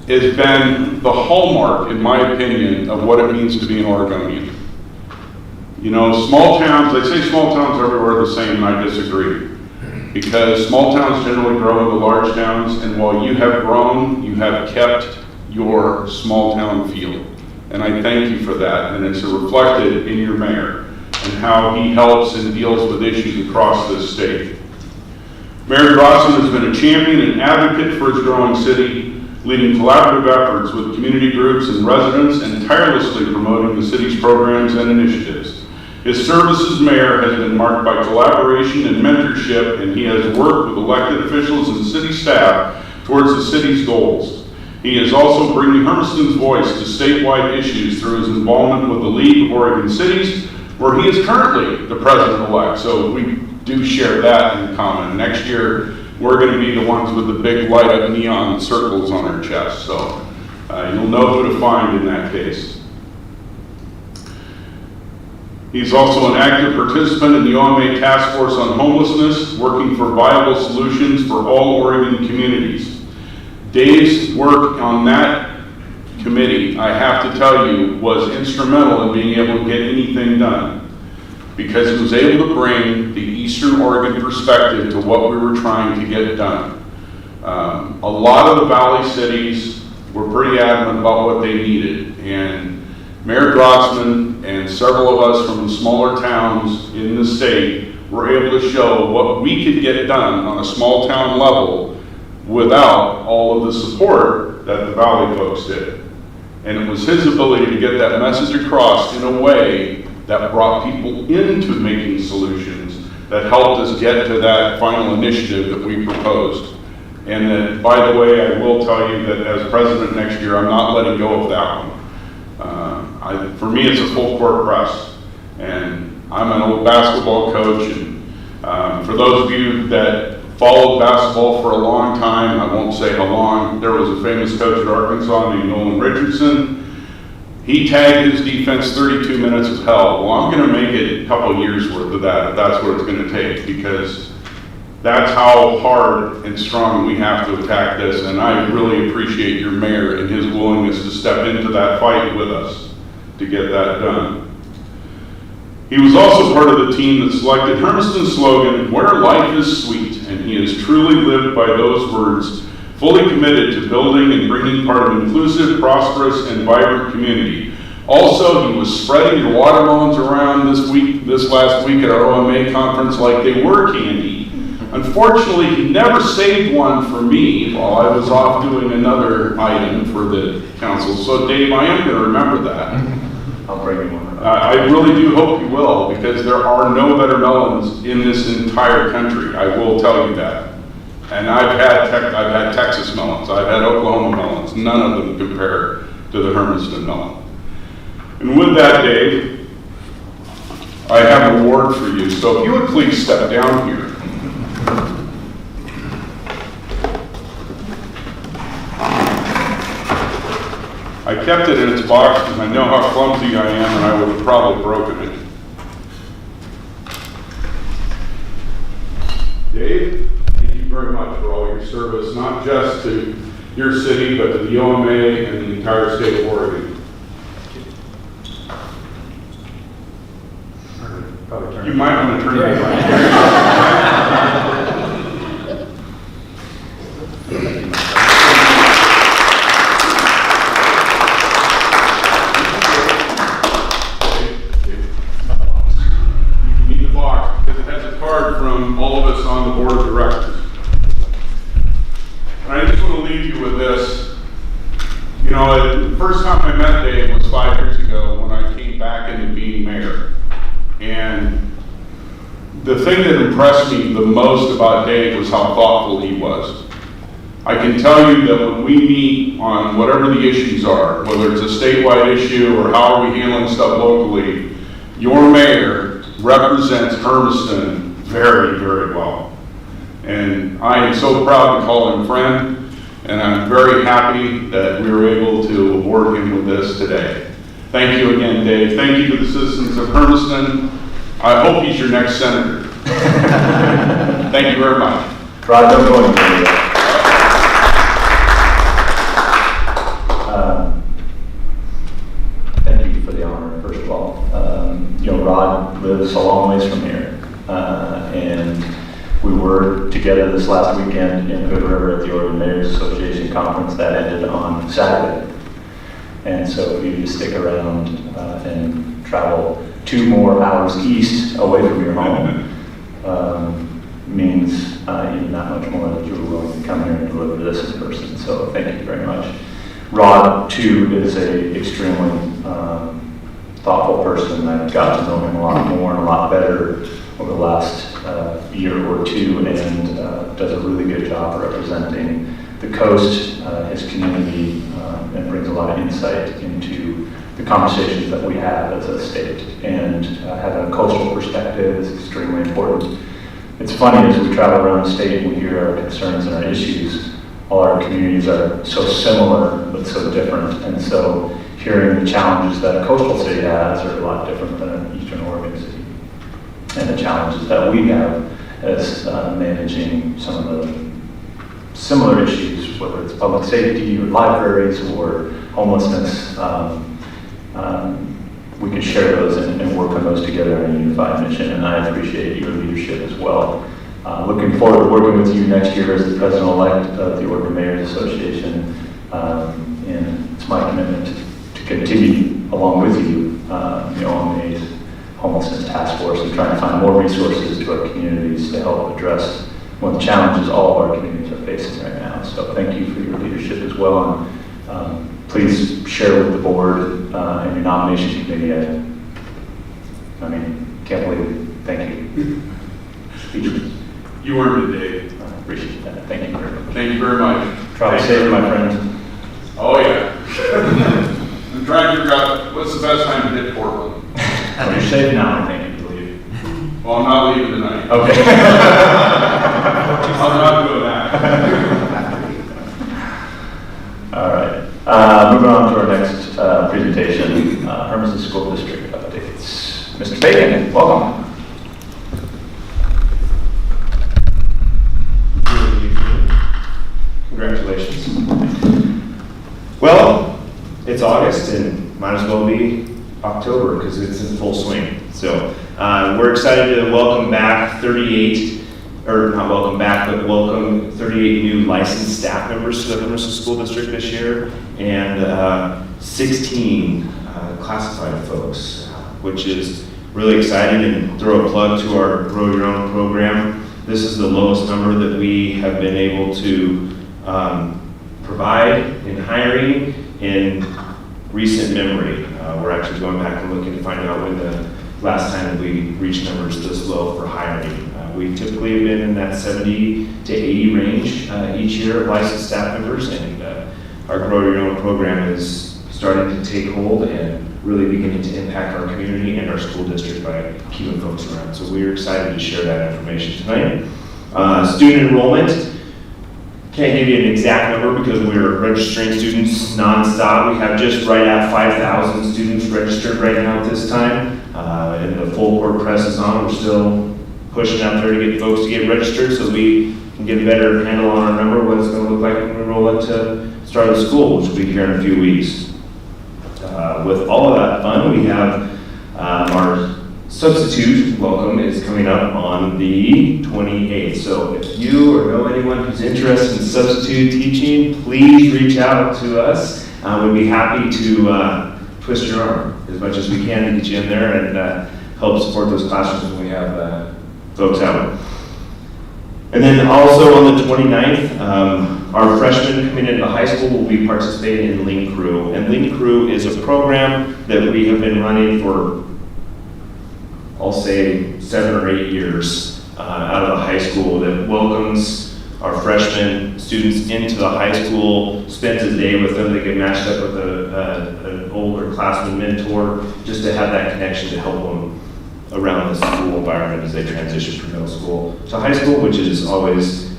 has been the hallmark, in my opinion, of what it means to be an Oregonian. You know, small towns, they say small towns everywhere are the same, and I disagree. Because small towns generally grow into large towns, and while you have grown, you have kept your small town feel. And I thank you for that, and it's reflected in your mayor and how he helps and deals with issues across this state. Mayor Drotzman has been a champion and advocate for his growing city, leading collaborative efforts with community groups and residents and tirelessly promoting the city's programs and initiatives. His service as mayor has been marked by collaboration and mentorship, and he has worked with elected officials and city staff towards the city's goals. He is also bringing Hermiston's voice to statewide issues through his involvement with the League of Oregon Cities, where he is currently the president-elect. So we do share that in common. Next year, we're going to be the ones with the big light-up neon circles on our chest. So you'll know who to find in that case. He's also an active participant in the OMA Task Force on Homelessness, working for viable solutions for all Oregon communities. Dave's work on that committee, I have to tell you, was instrumental in being able to get anything done, because he was able to bring the Eastern Oregon perspective to what we were trying to get done. A lot of the valley cities were pretty adamant about what they needed, and Mayor Grossman and several of us from the smaller towns in the state were able to show what we could get done on a small town level without all of the support that the valley folks did. And it was his ability to get that message across in a way that brought people into making solutions that helped us get to that final initiative that we proposed. And that, by the way, I will tell you that as president next year, I'm not letting go of that one. For me, it's a full court press. And I'm an old basketball coach. And for those of you that followed basketball for a long time, I won't say how long, there was a famous coach at Arkansas named Nolan Richardson. He tagged his defense 32 minutes of hell. Well, I'm going to make it a couple years worth of that, if that's what it's going to take, because that's how hard and strong we have to attack this. And I really appreciate your mayor and his willingness to step into that fight with us to get that done. He was also part of the team that selected Hermiston's slogan, "Where life is sweet," and he has truly lived by those words, fully committed to building and bringing part of an inclusive, prosperous, and vibrant community. Also, he was spreading your watermelons around this last week at our OMA conference like they were candy. Unfortunately, he never saved one for me while I was off doing another item for the council. So Dave, I am going to remember that. I'll bring you one. I really do hope you will, because there are no better melons in this entire country. I will tell you that. And I've had Texas melons. I've had Oklahoma melons. None of them compare to the Hermiston melon. And with that, Dave, I have an award for you. So if you would please step down here. I kept it in its box because I know how clumsy I am, and I would have probably broken it. Dave, thank you very much for all your service, not just to your city, but to the OMA and the entire state of Oregon. You might want to turn it around. From all of us on the board of directors. And I just want to leave you with this. You know, the first time I met Dave was 5 years ago when I came back into being mayor. And the thing that impressed me the most about Dave was how thoughtful he was. I can tell you that when we meet on whatever the issues are, whether it's a statewide issue or how are we handling stuff locally, your mayor represents Hermiston very, very well. And I am so proud to call him friend, and I'm very happy that we were able to award him with this today. Thank you again, Dave. Thank you to the citizens of Hermiston. I hope he's your next senator. Thank you very much. Rod, don't go anywhere. Thank you for the honor, first of all. Rod lives a long ways from here. And we were together this last weekend in Hood River at the Oregon Mayors Association conference that ended on Saturday. And so if you just stick around and travel 2 more hours east away from your home, means even that much more that you were willing to come here and deliver this in person. So thank you very much. Rod, too, is a extremely thoughtful person. I've got to know him a lot more and a lot better over the last year or two, and does a really good job representing the coast, his community, and brings a lot of insight into the the conversations that we have as a state. And having a cultural perspective is extremely important. It's funny, as we travel around the state and we hear our concerns and our issues, all our communities are so similar but so different. And so hearing the challenges that a coastal city has are a lot different than an Eastern Oregon city. And the challenges that we have as managing some of the similar issues, whether it's public safety or libraries or homelessness, we can share those and work on those together in a unified mission. And I appreciate your leadership as well. Looking forward to working with you next year as the president-elect of the Oregon Mayors Association. And it's my commitment to continue along with you, on the homelessness task force and trying to find more resources to our communities to help address one of the challenges all of our communities are facing right now. So thank you for your leadership as well. And please share with the board and your nomination committee. Can't believe it. Thank you. Speechless. You earned it, Dave. I appreciate that. Thank you very much. Thank you very much. Travel safe, my friend. Oh, yeah. I'm trying to figure out what's the best time to hit Portland. Well, you're safe now, I think, you believe. Well, I'm not leaving tonight. Okay. I'm not doing that. All right. Moving on to our next presentation, Hermiston School District updates. Mr. Bacon, welcome. Congratulations. Well, it's August and might as well be October because it's in full swing. So we're excited to welcome back 38, or not welcome back, but welcome 38 new licensed staff members to the Hermiston School District this year, and 16 classified folks, which is really exciting. And throw a plug to our Grow Your Own program. This is the lowest number that we have been able to provide in hiring in recent memory. We're actually going back and looking to find out when the last time we reached numbers this low for hiring. We typically have been in that 70 to 80 range each year of licensed staff members, and our Grow Your Own program is starting to take hold and really beginning to impact our community and our school district by keeping folks around. So we're excited to share that information tonight. Student enrollment. Can't give you an exact number because we're registering students nonstop. We have just right at 5,000 students registered right now at this time. And the full court press is on. We're still pushing out there to get folks to get registered so we can get a better handle on our number, what it's going to look like when we roll into start of school, which will be here in a few weeks. With all of that fun, we have our substitute welcome is coming up on the 28th. So if you or know anyone who's interested in substitute teaching, please reach out to us. We'd be happy to twist your arm as much as we can to get you in there and help support those classrooms when we have folks out. And then also on the 29th, our freshmen coming into high school will be participating in Link Crew. And Link Crew is a program that we have been running for, I'll say, 7 or 8 years out of the high school that welcomes our freshman students into the high school, spends a day with them. They get matched up with an older classman mentor just to have that connection to help them around the school environment as they transition from middle school to high school, which is always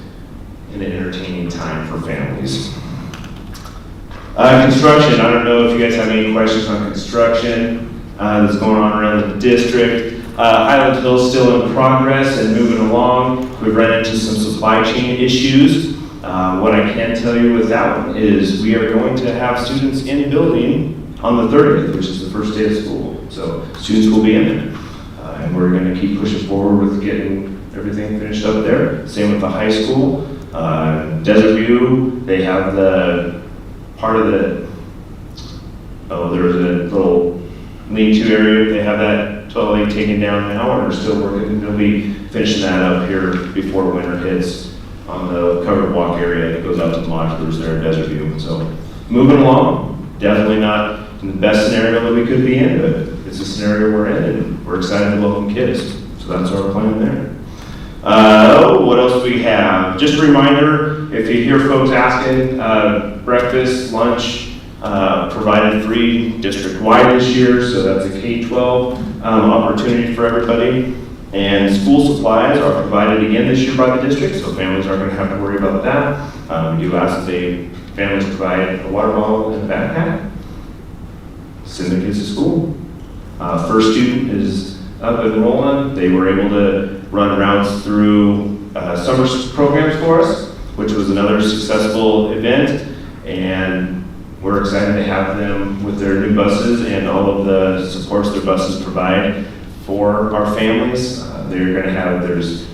an entertaining time for families. Construction, I don't know if you guys have any questions on construction that's going on around the district. Highland Hill's still in progress and moving along. We've run into some supply chain issues. What I can tell you with that one is we are going to have students in building on the 30th, which is the first day of school. So students will be in it. And we're going to keep pushing forward with getting everything finished up there. Same with the high school. Desert View, they have the part of the, there's a little lean-to area. They have that totally taken down now, and we're still working. They'll be finishing that up here before winter hits on the covered walk area that goes out to the modulars there in Desert View. So moving along, definitely not in the best scenario that we could be in, but it's a scenario we're in, and we're excited to welcome kids. So that's our plan there. What else do we have? Just a reminder, if you hear folks asking, breakfast, lunch, provided free district-wide this year, so that's a K-12 opportunity for everybody. And school supplies are provided again this year by the district, so families aren't going to have to worry about that. We do ask that families provide a water bottle and a backpack. Send their kids to school. First student is up and rolling. They were able to run routes through summer programs for us, which was another successful event. And we're excited to have them with their new buses and all of the supports their buses provide for our families. They're going to have, there's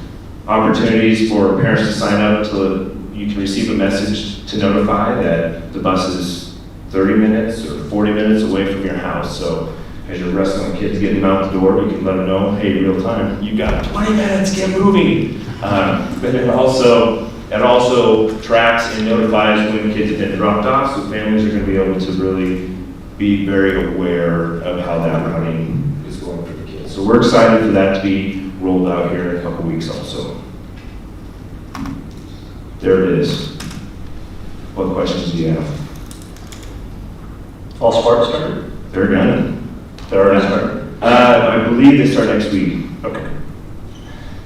opportunities for parents to sign up to, you can receive a message to notify that the bus is 30 minutes or 40 minutes away from your house. So as you're wrestling kids getting them out the door, you can let them know, hey, real time, you got 20 minutes, get moving. But it also tracks and notifies when kids have been dropped off, so families are going to be able to really be very aware of how that routing is going for the kids. So we're excited for that to be rolled out here in a couple weeks also. There it is. What questions do you have? All sports started? They're done. They're already started? I believe they start next week. Okay.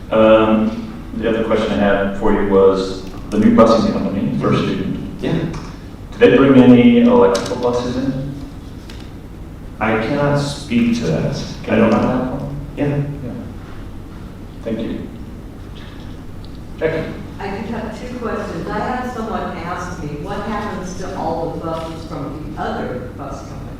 The other question I had for you was the new busing company, First Student. Yeah. Did they bring any electrical buses in? I cannot speak to that. Can you find that one? Yeah. Thank you. Jackie? I do have two questions. I had someone ask me, what happens to all the buses from the other bus company?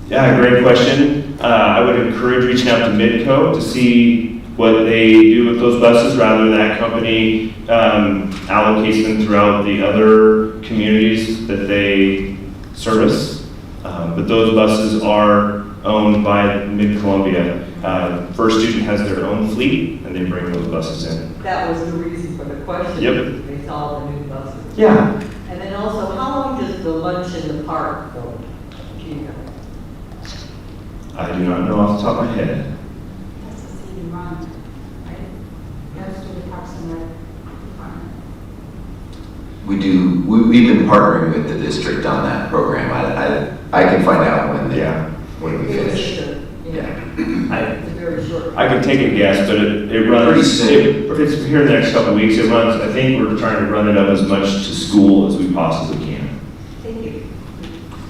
Yeah, great question. I would encourage reaching out to Midco to see what they do with those buses, rather than that company allocates them throughout the other communities that they service. But those buses are owned by Mid-Columbia. First Student has their own fleet, and they bring those buses in. That was the reason for the question. Yep. They saw the new buses. Yeah. And then also, how long does the lunch in the park go? Do you know? I do not know off the top of my head. That's the city run, right? That's through the Parks and Rec department. We've been partnering with the district on that program. I can find out when we finish. It's very short. I can take a guess, but it runs. Pretty soon. It's here in the next couple of weeks. It runs. I think we're trying to run it up as much to school as we possibly can. Thank you.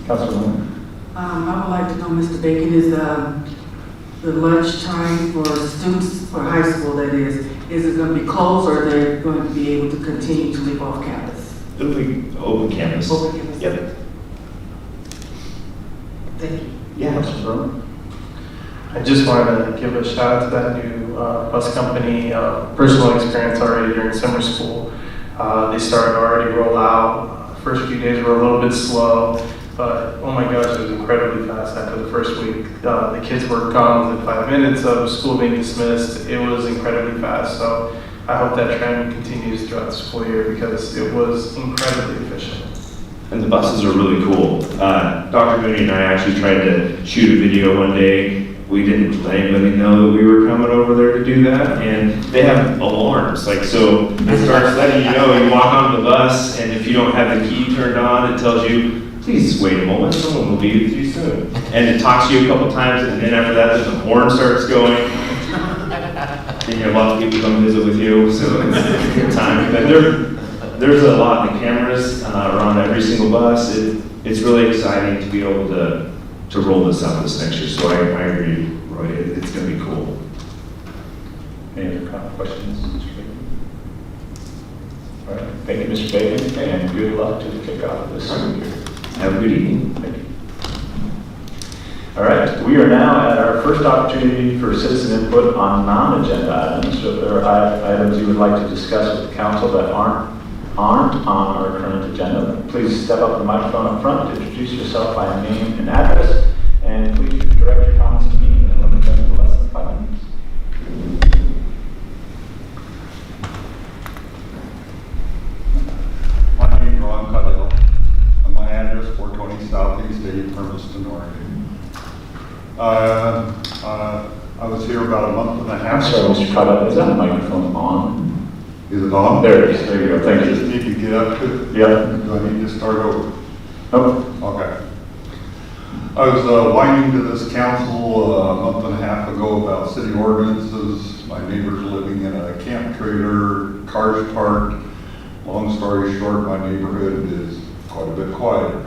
Councilwoman? I would like to know, Mr. Bacon, is the lunch time for students, for high school that is it going to be closed, or are they going to be able to continue to live off campus? It'll be open campus. Open campus? Yep. Thank you. Yeah. I just wanted to give a shout out to that new bus company. Personal experience already during summer school. They started to already roll out. First few days were a little bit slow, but oh my gosh, it was incredibly fast after the first week. The kids were gone within 5 minutes of school being dismissed. It was incredibly fast. So I hope that trend continues throughout the school year, because it was incredibly efficient. And the buses are really cool. Dr. Mooney and I actually tried to shoot a video one day. We didn't let anybody know that we were coming over there to do that, and they have alarms. Like, so it starts letting you know, you walk onto the bus, and if you don't have the key turned on, it tells you, please wait a moment, someone will be with you soon. And it talks to you a couple times, and then after that, the horn starts going. And you have lots of people come visit with you, so it's a good time. But there's a lot. The cameras are on every single bus. It's really exciting to be able to roll this out this next year. So I agree, Roy. It's going to be cool. Any other questions, Mr. Bacon? All right. Thank you, Mr. Bacon, and good luck to the kickoff of this school year. Have a good evening. Thank you. All right, we are now at our first opportunity for citizen input on non-agenda items. So if there are items you would like to discuss with the council that aren't on our current agenda, please step up to the microphone up front, introduce yourself by name and address, and please direct your comments to me and limit them to less than 5 minutes. My name is Ron Cuddill, and my address 420 Southeast 8, Hermiston, Oregon. I was here about a month and a half So, ago. Mr. Cuddill, is that microphone on? Is it on? There it is. There you go. Thank I you. just need to get up to it. Yeah. Do I need to start over? Oh, Okay. I was whining to this council a month and a half ago about city ordinances. My neighbor's living in a camp trailer, cars parked. Long story short, my neighborhood is quite a bit quieter.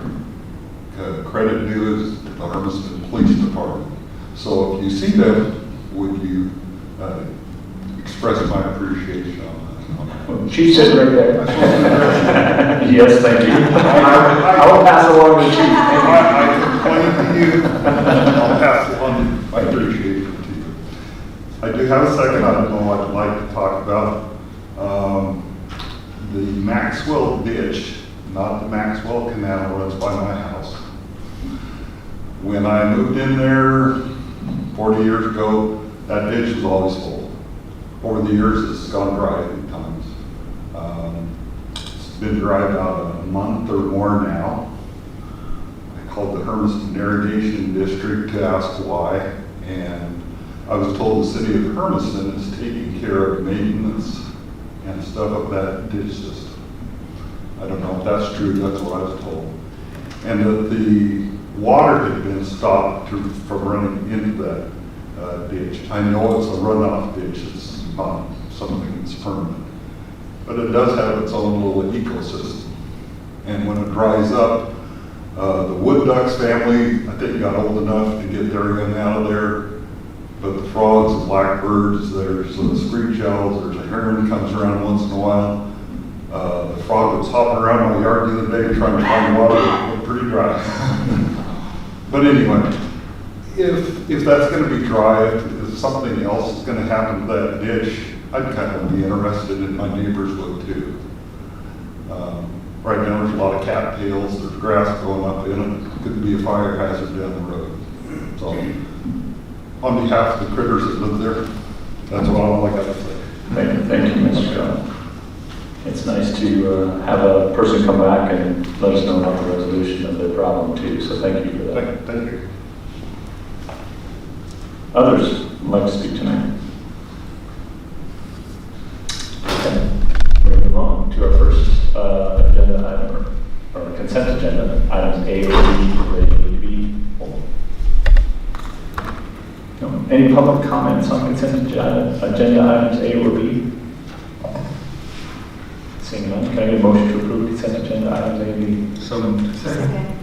Credit due is the Hermiston Police Department. So if you see them, would you express my appreciation on that? Chief sitting right there. Yes, thank you. I will pass along the chief. I complain to you, I'll pass along my appreciation to you. I do have a second item I'd like to talk about. The Maxwell ditch, not the Maxwell Canal, runs by my house. When I moved in there 40 years ago, that ditch was always full. Over the years, it's gone dry a few times. It's been dry about a month or more now. I called the Hermiston Irrigation District to ask why, and I was told the city of Hermiston is taking care of maintenance and stuff of that ditch system. I don't know if that's true, that's what I was told. And that the water had been stopped from running into that ditch. I know it's a runoff ditch, it's not something that's permanent. But it does have its own little ecosystem. And when it dries up, the wood ducks family, I think, got old enough to get their in and out of there. But the frogs and blackbirds, there's screech owls, there's a heron comes around once in a while. The frog was hopping around my yard the other day trying to find water, it looked pretty dry. But anyway, if that's going to be dry, if something else is going to happen to that ditch, I'd kind of be interested in my neighbors would too. Right now there's a lot of cattails, there's grass growing up in it, it could be a fire hazard down the road. So on behalf of the critters that live there, that's all I got to say. Thank you, Mr. John. It's nice to have a person come back and let us know about the resolution of their problem too, so thank you for that. Thank you. Others would like to speak tonight? Okay, we're going to move on to our first agenda item, or consent agenda, items A or B, ready to be pulled. No. Any public comments on consent agenda items A or B? Seeing none, can I get a motion to approve consent agenda items A and B? So moved. Second.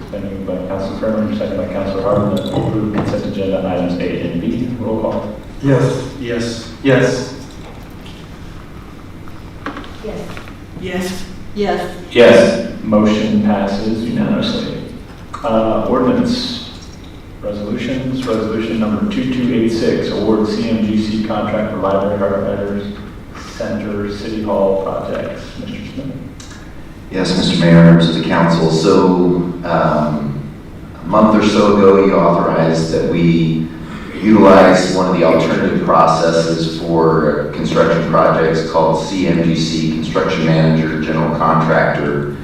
Moved by Councilor Kramer, second by Councilor Harden, that we approve consent agenda items A and B. Roll call. Yes. Yes. Yes. Yes. Yes. Yes. Yes. Motion passes unanimously. Ordinance resolutions. Resolution number 2286, award CMGC contract for library hardware center city hall projects. Mr. Smith. Yes, Mr. Mayor, members of the council. So a month or so ago, you authorized that we utilize one of the alternative processes for construction projects called CMGC, Construction Manager, General Contractor.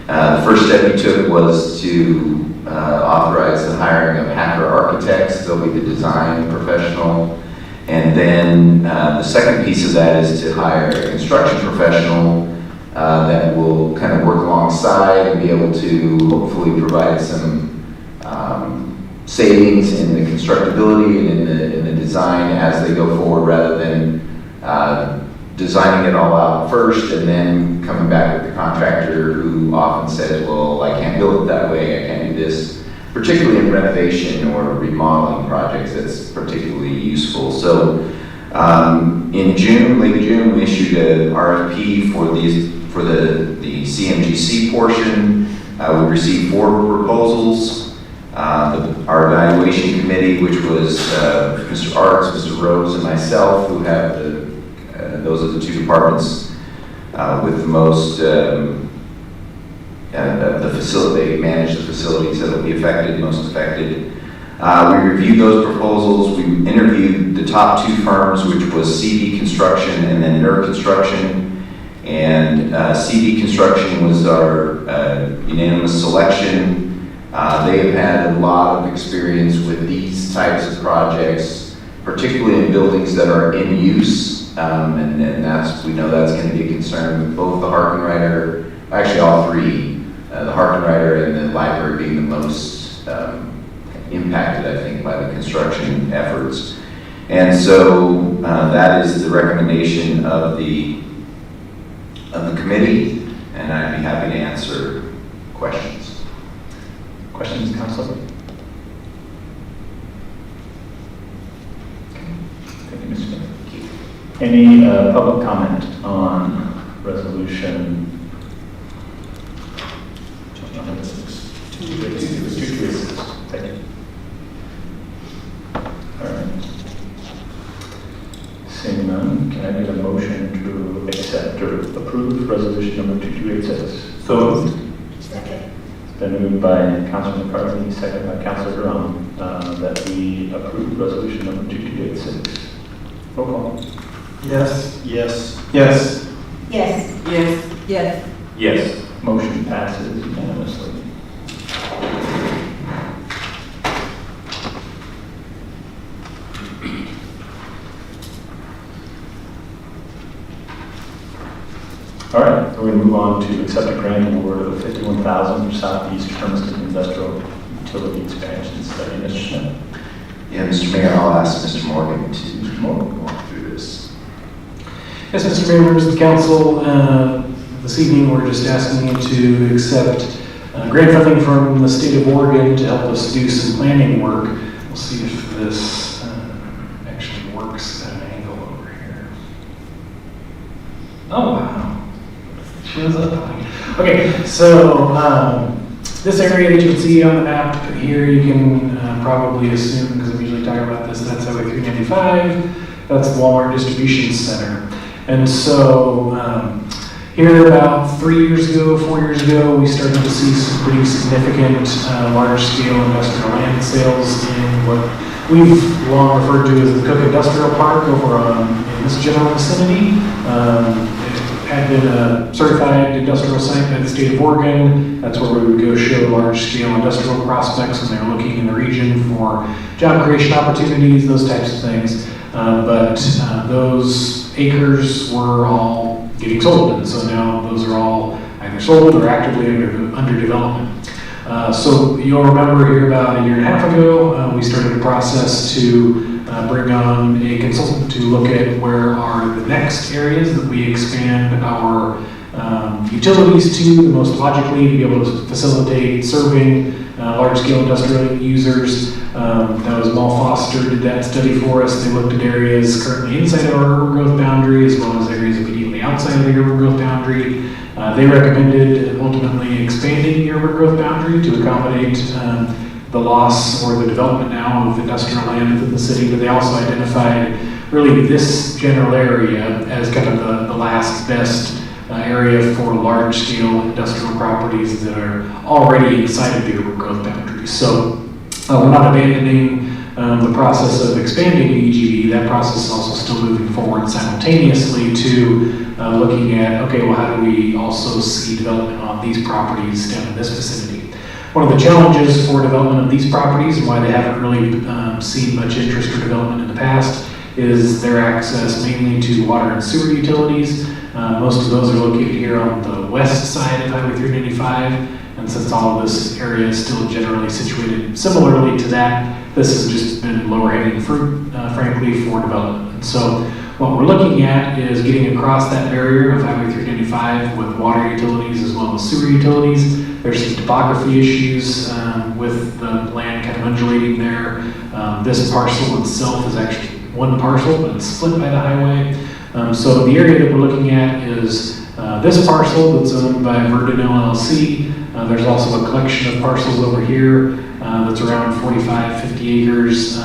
The first step you took was to authorize the hiring of Hacker Architects. They'll be the design professional. And then the second piece of that is to hire a construction professional that will kind of work alongside and be able to hopefully provide some savings in the constructability and in the design as they go forward, rather than designing it all out first and then coming back with the contractor who often says, well, I can't build it that way, I can't do this. Particularly in renovation or remodeling projects, that's particularly useful. So in June, late June, we issued an RFP for the CMGC portion. We received 4 proposals. Our evaluation committee, which was Mr. Arts, Mr. Rose, and myself, who have those are the 2 departments with the most the facility, they manage the facilities that will be affected, most affected. We reviewed those proposals. We interviewed the top 2 firms, which was CD Construction and then NER Construction. And CD Construction was our unanimous selection. They have had a lot of experience with these types of projects, particularly in buildings that are in use. And we know that's going to be a concern with both the Harkenrider, actually all 3 the Harkenrider and the library being the most impacted, I think, by the construction efforts. And so that is the recommendation of the committee, and I'd be happy to answer questions. Questions, Councilor? Thank you, Mr. Smith. Any public comment on resolution 226? Thank you. All right. Seeing none, can I get a motion to accept or approve resolution number 2286? So moved. Second. It's been moved by Councilor McCarthy, second by Councilor Durham, that we approve resolution number 2286. Roll call. Yes. Yes. Yes. Yes. Yes. Yes. Yes. Motion passes unanimously. All right, we're going to move on to accept a grant award of $51,000 for Southeast Hermiston Industrial Utility Expansion Study. Mr. Smith. Yeah, Mr. Mayor, I'll ask Mr. Morgan to walk through this. Yes, Mr. Mayor, members of the council, this evening we're just asking you to accept grant funding from the state of Oregon to help us do some planning work. We'll see if this actually works at an angle over here. Oh, wow. Shows up. Okay, so this area that you can see on the map here, you can probably assume, because I'm usually talking about this, that's Highway 395, that's the Walmart Distribution Center. And so here about 4 years ago, we started to see some pretty significant large-scale industrial land sales in what we've long referred to as the Cook Industrial Park over in this general vicinity. It had been a certified industrial site by the state of Oregon. That's where we would go show large-scale industrial prospects when they're looking in the region for job creation opportunities, those types of things. But those acres were all getting sold, and so now those are all either sold or actively under development. So you'll remember here about a year and a half ago, we started a process to bring on a consultant to look at where are the next areas that we expand our utilities to, the most logically to be able to facilitate serving large-scale industrial users. That was Mal Foster did that study for us. They looked at areas currently inside of our urban growth boundary as well as areas immediately outside of the urban growth boundary. They recommended ultimately expanding the urban growth boundary to accommodate the loss or the development now of industrial land within the city, but they also identified really this general area as kind of the last best area for large-scale industrial properties that are already inside of the urban growth boundaries. So we're not abandoning the process of expanding the EGB. That process is also still moving forward simultaneously to looking at, okay, well, how do we also see development on these properties down in this vicinity? One of the challenges for development of these properties and why they haven't really seen much interest or development in the past is their access mainly to water and sewer utilities. Most of those are located here on the west side of Highway 395, and since all of this area is still generally situated similarly to that, this has just been lower hanging fruit, frankly, for development. And so what we're looking at is getting across that barrier of Highway 395 with water utilities as well as sewer utilities. There's some topography issues with the land kind of undulating there. This parcel itself is actually one parcel, but it's split by the highway. So the area that we're looking at is this parcel that's owned by Verdun LLC. There's also a collection of parcels over here that's around 45, 50 acres.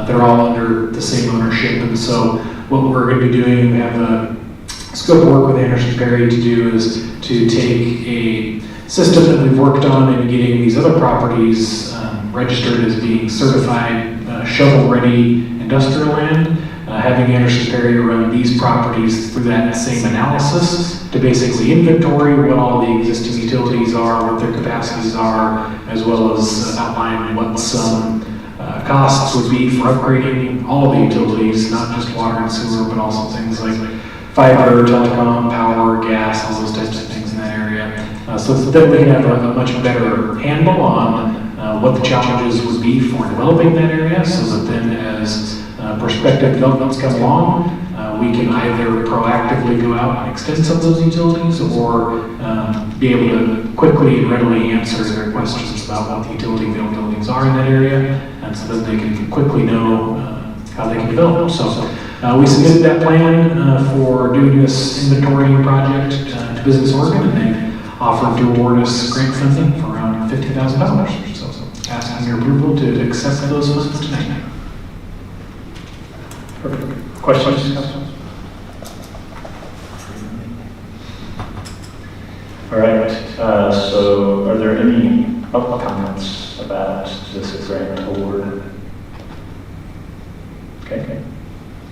They're all under the same ownership. And so what we're going to be doing, we have a scope of work with Anderson Perry to do is to take a system that we've worked on in getting these other properties registered as being certified shovel-ready industrial land, having Anderson Perry run these properties through that same analysis to basically inventory what all the existing utilities are, what their capacities are, as well as outline what some costs would be for upgrading all of the utilities, not just water and sewer, but also things like fiber, telecom, power, gas, all those types of things in that area. So then we can have a much better handle on what the challenges would be for developing that area, so that then as prospective developments come along, we can either proactively go out and extend some of those utilities, or be able to quickly and readily answer their questions about what the utility availabilities are in that area, and so that they can quickly know how they can develop. So we submitted that plan for doing this inventory project to Business Oregon, and they offered to award us grant funding for around $50,000. So asking your approval to accept those funds tonight. Perfect. Questions? All right, so are there any public comments about this grant award? Okay.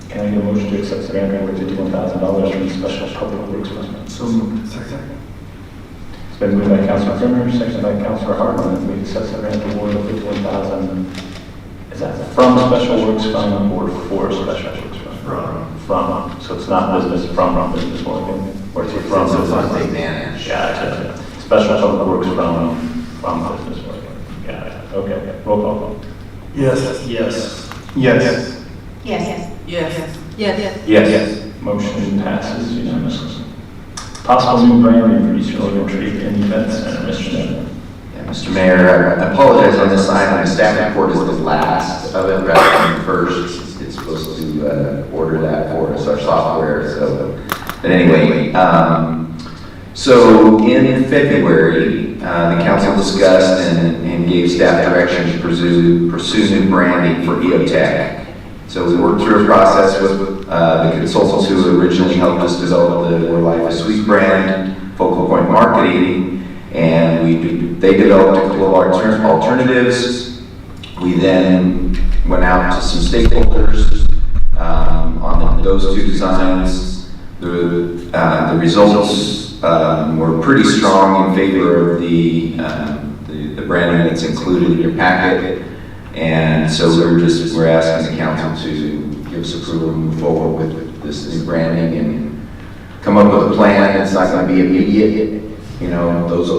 Can I get a motion to accept the grant award of $51,000 from the Special Public Works Fund? So moved. Second. It's been moved by Councilor Brenner, seconded by Councilor Hartman, that we accept the grant award of $51,000. Is that from Special Works Fund or for Special Works Fund? From. So it's not business from Business Oregon, or it's from It's a business. fund they manage. Gotcha. Special Public Works from Business Oregon. Got it. Okay. Roll call vote. Yes. Yes. Yes. Yes. Yes. Yes. Yes. Motion passes unanimously. Possible new branding for Eastern Oregon Trade and Event Center, Mr. Smith. Yeah, Mr. Mayor, I apologize on this item. The staff report is the last of it rather than the first. It's supposed to order that for us, our software. So, but anyway, so in February, the council discussed and gave staff direction to pursue new branding for EOTech. So we worked through a process with the consultants who originally helped us develop the Where Life is Sweet brand, Focal Point Marketing, and they developed a couple of alternatives. We then went out to some stakeholders on those two designs. The results were pretty strong in favor of the branding that's included in your packet. And so we're asking the council to give us approval to move forward with this new branding and come up with a plan. It's not going to be immediate,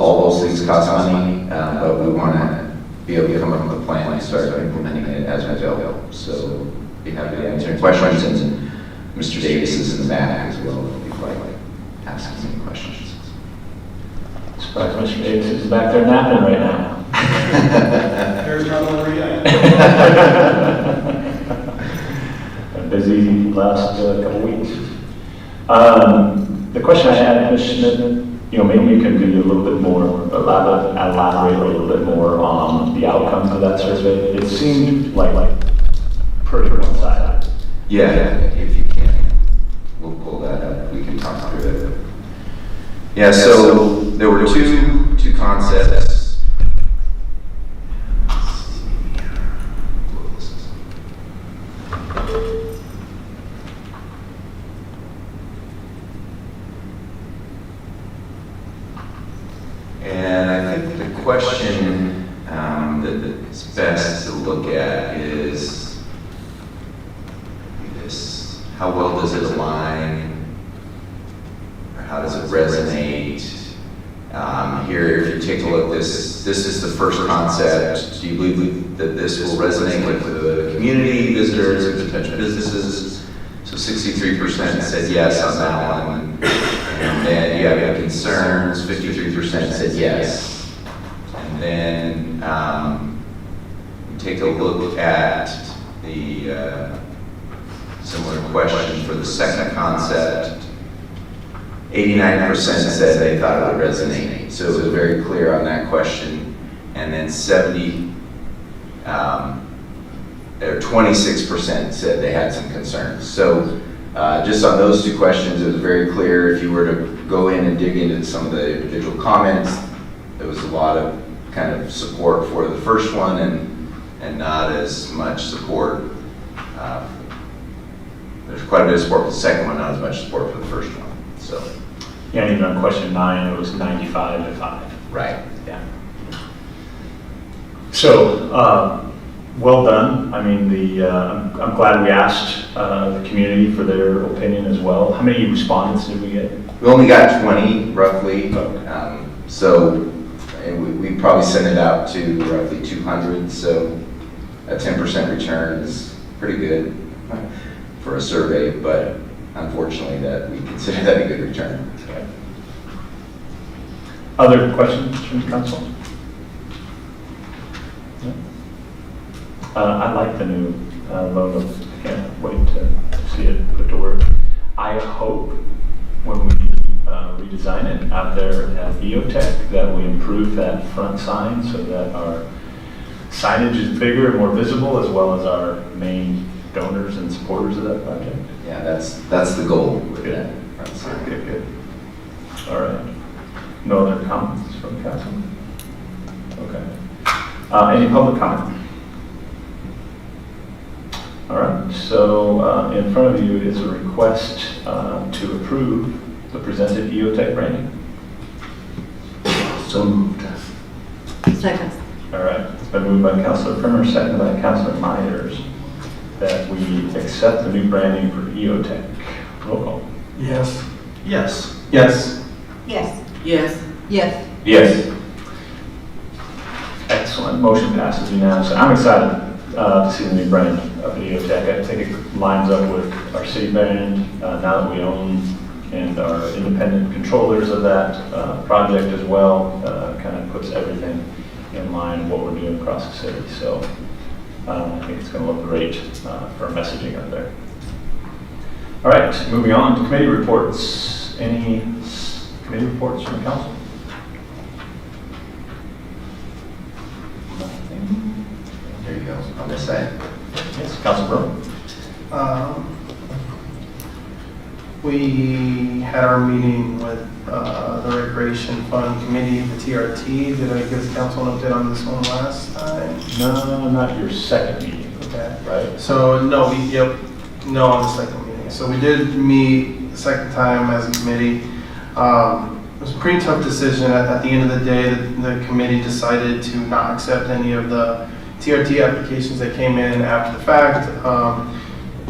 all those things cost money, but we want to be able to come up with a plan and start implementing it as we go. So be happy to answer any questions, and Mr. Davis is in the back as well, if you'd like to ask us any questions. Surprised Mr. Davis is back there napping right now. There's another yet. A busy last couple weeks. The question I had, Ms. Schmidt, maybe you can be a little bit more, elaborate a little bit more on the outcomes of that survey. It seemed like pretty one-sided. Yeah, if you can, we'll pull that up. We can talk through it. Yeah, so there were two concepts. And I think the question that's best to look at is this: how well does it align, or how does it resonate? Here, if you take a look, this is the first concept. Do you believe that this will resonate with the community, visitors, and potential businesses? So 63% said yes on that one. And then you have any concerns, 53% said yes. And then take a look at the similar question for the second concept. 89% said they thought it would resonate. So it was very clear on that question. And then 26% said they had some concerns. So just on those two questions, it was very clear. If you were to go in and dig into some of the individual comments, there was a lot of kind of support for the first one and not as much support. There's quite a bit of support for the second one, not as much support for the first one. So. Yeah, and even on question 9, it was 95-5. Right. Yeah. So, well done. I mean, I'm glad we asked the community for their opinion as well. How many respondents did we get? We only got 20, roughly. So and we probably send it out to roughly 200, so a 10% return is pretty good for a survey, but unfortunately that we consider that a good return. Okay. Other questions from the council? No? I like the new logo. Can't wait to see it put to work. I hope when we redesign it out there at EOTech that we improve that front sign so that our signage is bigger and more visible, as well as our main donors and supporters of that project. Yeah, that's the goal with Good. that. That's Good. All right. No other comments from council? Okay. Any public comment? All right. So in front of you is a request to approve the presented EOTech branding. So moved. Second. All right. It's been moved by Councilor Primer, seconded by Councilor Myers, that we accept the new branding for EOTech. Roll call. Yes. Yes. Yes. Yes. Yes. Yes. Yes. Excellent. Motion passes unanimously. I'm excited to see the new brand of EOTech. I think it lines up with our city brand now that we own and are independent controllers of that project as well. Kind of puts everything in line with what we're doing across the city. So I think it's going to look great for messaging up there. All right, moving on to committee reports. Any committee reports from the council? Nothing. There you go, on this side. Yes, Council Brown. We had our meeting with the Recreation Fund Committee, the TRT. Did I give the council an update on this one last time? No, not your second meeting. Okay. Right? So, no, no on the second meeting. So we did meet the second time as a committee. It was a pretty tough decision. At the end of the day, the committee decided to not accept any of the TRT applications that came in after the fact.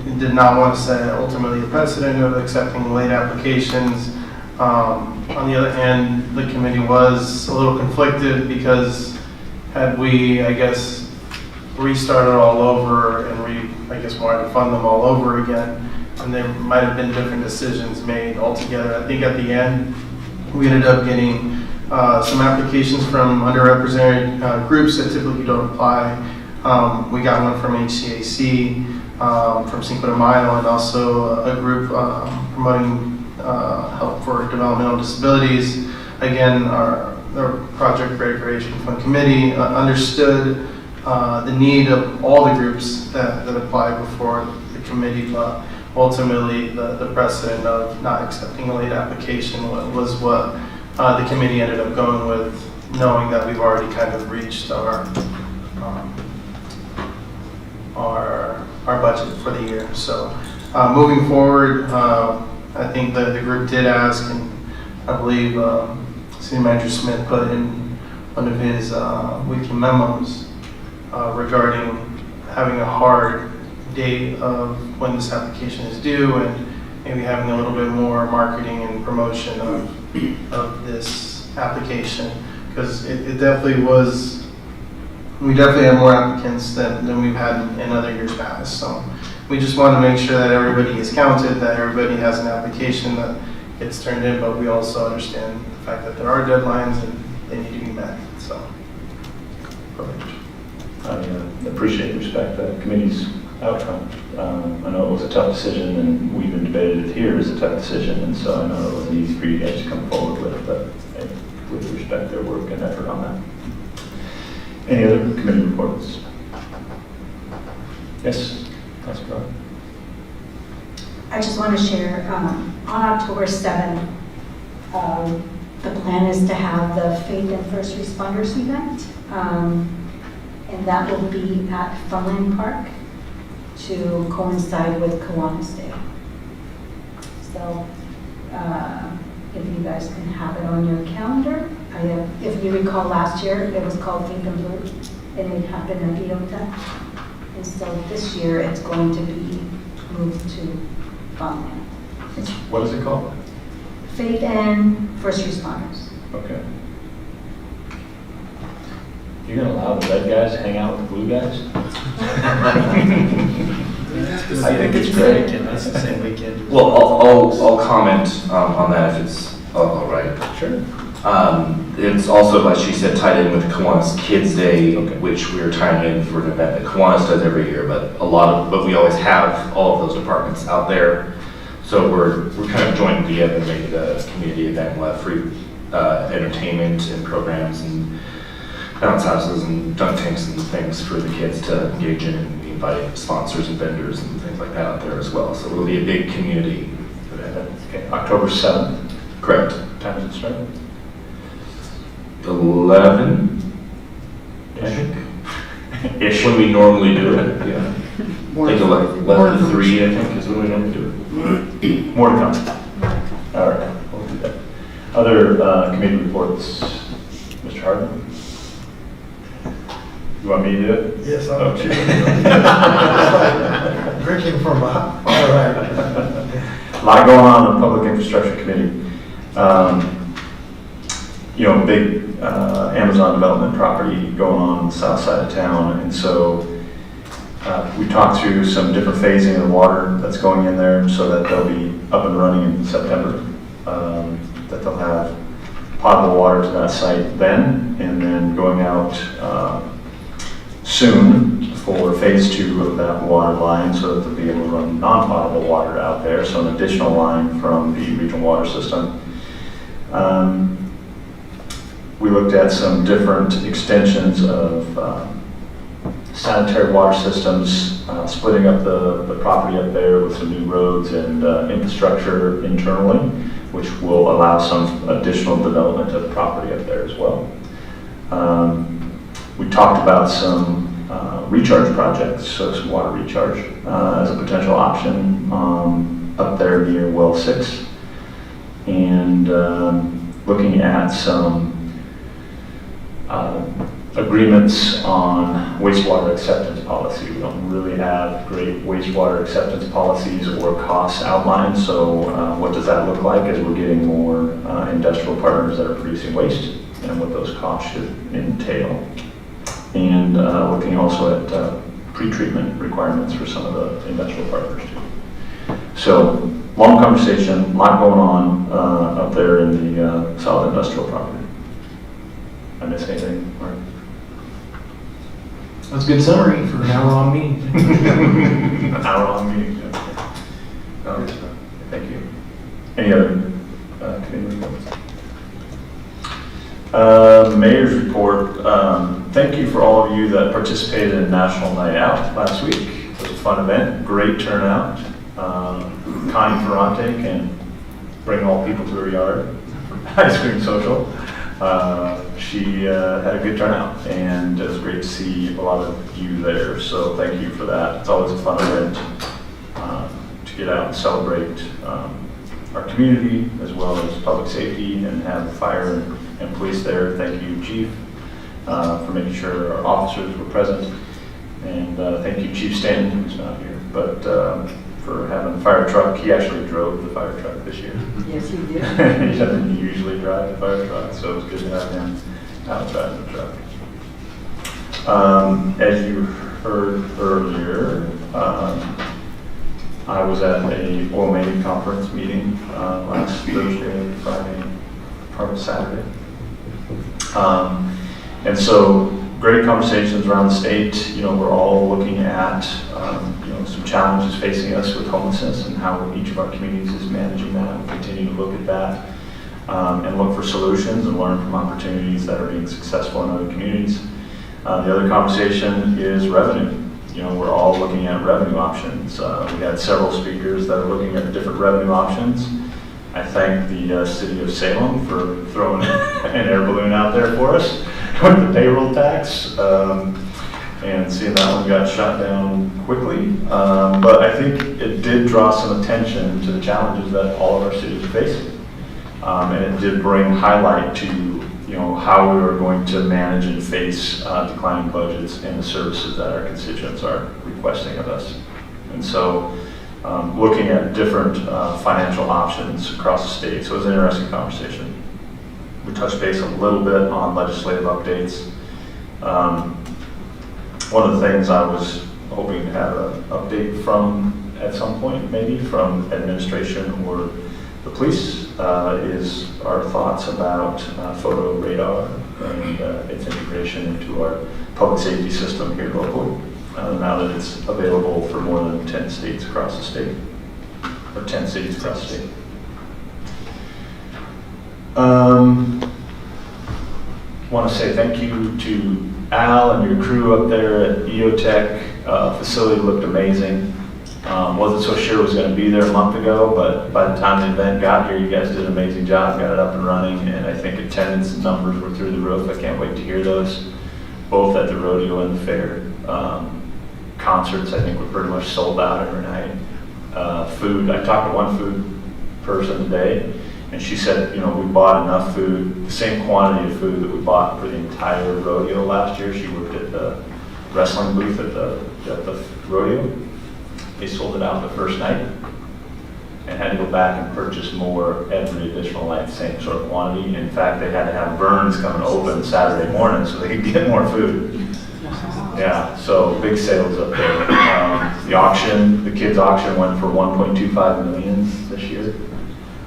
It did not want to set ultimately a precedent of accepting late applications. On the other hand, the committee was a little conflicted because had we, I guess, restarted all over and wanted to fund them all over again, and there might have been different decisions made altogether. I think at the end, we ended up getting some applications from underrepresented groups that typically don't apply. We got one from HCAC, from Cinco de Mayo, and also a group promoting help for developmental disabilities. Again, our Project Recreation Fund Committee understood the need of all the groups that apply before the committee, but ultimately the precedent of not accepting a late application was what the committee ended up going with, knowing that we've already kind of reached our budget for the year. So moving forward, I think that the group did ask, and I believe City Manager Smith put in one of his weekly memos regarding having a hard date of when this application is due, and maybe having a little bit more marketing and promotion of this application, because it definitely was. We definitely had more applicants than we've had in other years past. So we just want to make sure that everybody is counted, that everybody has an application that gets turned in, but we also understand the fact that there are deadlines and they need to be met. So, perfect. I appreciate and respect the committee's outcome. I know it was a tough decision, and we even debated it here as a tough decision, and so I know it wasn't easy for you guys to come forward with, but I completely respect their work and effort on that. Any other committee reports? Yes, Councilor Brown. I just want to share, on October 7th, the plan is to have the Faith and First Responders event, and that will be at Funland Park to coincide with Kiwanis Day. So if you guys can have it on your calendar. If you recall last year, it was called Pink and Blue, and it happened at EOTech. And so this year, it's going to be moved to Funland. What is it called? Faith and First Responders. Okay. You're gonna allow the red guys to hang out with the blue guys? I think it's great. That's the same weekend. Well, I'll comment on that if it's all right. Sure. It's also, like she said, tied in with Kiwanis Kids Day, Okay. which we are tying in for an event that Kiwanis does every year, but we always have all of those departments out there. So we're kind of joining together to make it a community event. We'll have free entertainment and programs and bounce houses and dunk tanks and things for the kids to engage in, and we invite sponsors and vendors and things like that out there as well. So it'll be a big community event. Okay, October 7th. Correct. What time does it start? 11, I think. Ish, when we normally do it, yeah. I think 11 to 3, I think, is when we normally do it. More to come. All right, we'll do that. Other committee reports, Mr. Hardin? You want me to do it? Yes, I'm Okay. drinking from all right. A lot going on in the Public Infrastructure Committee. Big Amazon development property going on the south side of town, and so we talked through some different phasing of the water that's going in there so that they'll be up and running in September, that they'll have potable water to that site then, and then going out soon for phase 2 of that water line so that they'll be able to run non-potable water out there, so an additional line from the regional water system. We looked at some different extensions of sanitary water systems, splitting up the property up there with some new roads and infrastructure internally, which will allow some additional development of the property up there as well. We talked about some recharge projects, so some water recharge as a potential option up there near well 6, and looking at some agreements on wastewater acceptance policy. We don't really have great wastewater acceptance policies or costs outlined, so what does that look like as we're getting more industrial partners that are producing waste, and what those costs should entail. And looking also at pre-treatment requirements for some of the industrial partners too. So, long conversation, a lot going on up there in the solid industrial property. I miss anything, Mark? That's a good summary for an hour-long meeting. An hour-long meeting. Okay. Thank you. Any other committee reports? Mayor's report. Thank you for all of you that participated in National Night Out last week. It was a fun event, great turnout. Connie Ferrante can bring all people to her yard for ice cream social. She had a good turnout, and it was great to see a lot of you there, so thank you for that. It's always a fun event to get out and celebrate our community as well as public safety, and have fire and police there. Thank you, Chief, for making sure our officers were present, and thank you, Chief Stanton, who's not here, but for having the fire truck. He actually drove the fire truck this year. Yes, he did. He doesn't usually drive the fire truck, so it's good to have him out driving the truck. As you heard earlier, I was at a oil main conference meeting last Thursday, Friday, part of Saturday. And so great conversations around the state. We're all looking at some challenges facing us with homelessness and how each of our communities is managing that. We'll continue to look at that and look for solutions and learn from opportunities that are being successful in other communities. The other conversation is revenue. We're all looking at revenue options. We had several speakers that are looking at different revenue options. I thank the city of Salem for throwing an air balloon out there for us with the payroll tax, and seeing that one got shot down quickly. But I think it did draw some attention to the challenges that all of our cities are facing. And it did bring highlight to how we are going to manage and face declining budgets and the services that our constituents are requesting of us. And so looking at different financial options across the state. So it was an interesting conversation. We touched base a little bit on legislative updates One of the things I was hoping to have an update from at some point, maybe from administration or the police, is our thoughts about photo radar and its integration into our public safety system here locally, now that it's available for more than 10 states across the state, or 10 cities across the state. Want to say thank you to Al and your crew up there at EOTech. Facility looked amazing. Wasn't so sure it was going to be there a month ago, but by the time the event got here, you guys did an amazing job, got it up and running, and I think attendance numbers were through the roof. I can't wait to hear those, both at the rodeo and the fair. Concerts, I think, were pretty much sold out every night. Food, I talked to one food person today, and she said, we bought enough food, the same quantity of food that we bought for the entire rodeo last year. She worked at the wrestling booth at the rodeo. They sold it out the first night and had to go back and purchase more every additional night, same sort of quantity. In fact, they had to have Burns come and open Saturday morning so they could get more food. Yeah, so big sales up there. The auction, the kids' auction went for $1.25 million this year.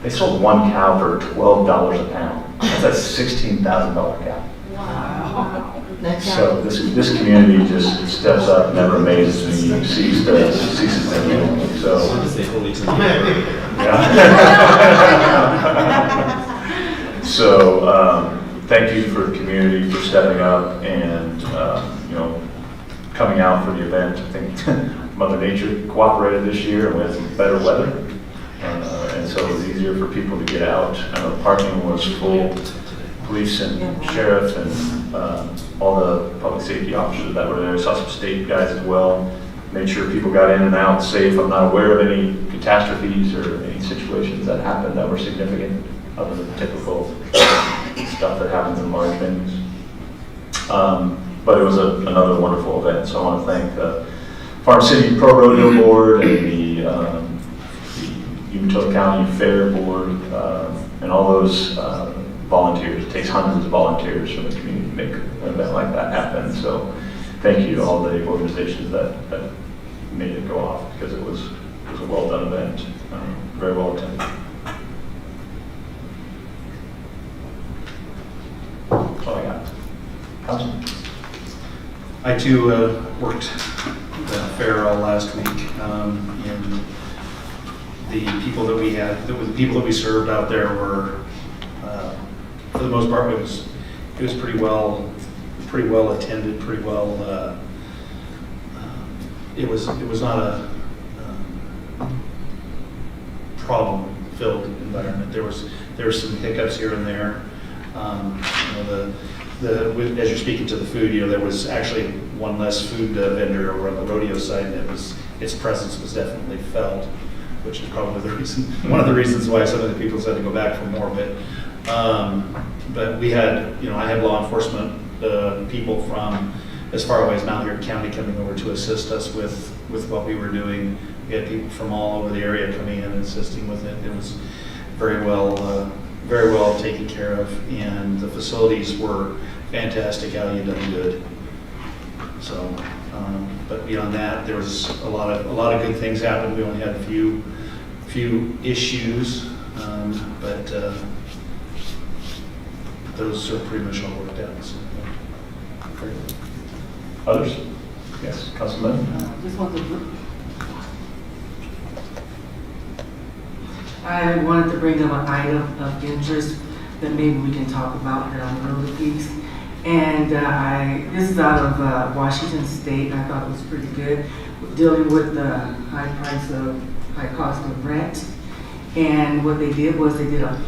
They sold one cow for $12 a pound. That's a $16,000 cow. Wow. So this community just steps up, never amazes me, ceases to me. So, yeah. So, thank you for the community for stepping up and coming out for the event. I think Mother Nature cooperated this year and we had some better weather, and so it was easier for people to get out. The parking was full. Police and sheriff and all the public safety officers that were there. Saw some state guys as well. Made sure people got in and out safe. I'm not aware of any catastrophes or any situations that happened that were significant other than typical stuff that happens in large venues. But it was another wonderful event. So I want to thank the Farm City Pro Rodeo Board and the Umatilla County Fair Board and all those volunteers. It takes hundreds of volunteers from the community to make an event like that happen. So thank you to all the organizations that made it go off, because it was a well done event, very well attended. That's all I got. Councilman? I too worked the fair all last week, and the people that we had, the people that we served out there were, for the most part, it was pretty well attended, pretty well. It was not a problem-filled environment. There were some hiccups here and there. As you're speaking to the food, there was actually one less food vendor over on the rodeo side, and its presence was definitely felt, which is probably one of the reasons why some of the people said to go back for more. But we had, I had law enforcement people from as far away as Mount Airy County coming over to assist us with what we were doing. We had people from all over the area coming in and assisting with it. It was very well taken care of, and the facilities were fantastic. Al, you done good. So, but beyond that, there was a lot of good things happened. We only had a few issues, but those are pretty much all worked out. So, others? Yes, Councilman. I wanted to bring up an item of interest that maybe we can talk about down the road a piece. And this is out of Washington State. I thought it was pretty good, dealing with the high cost of rent. And what they did was they did a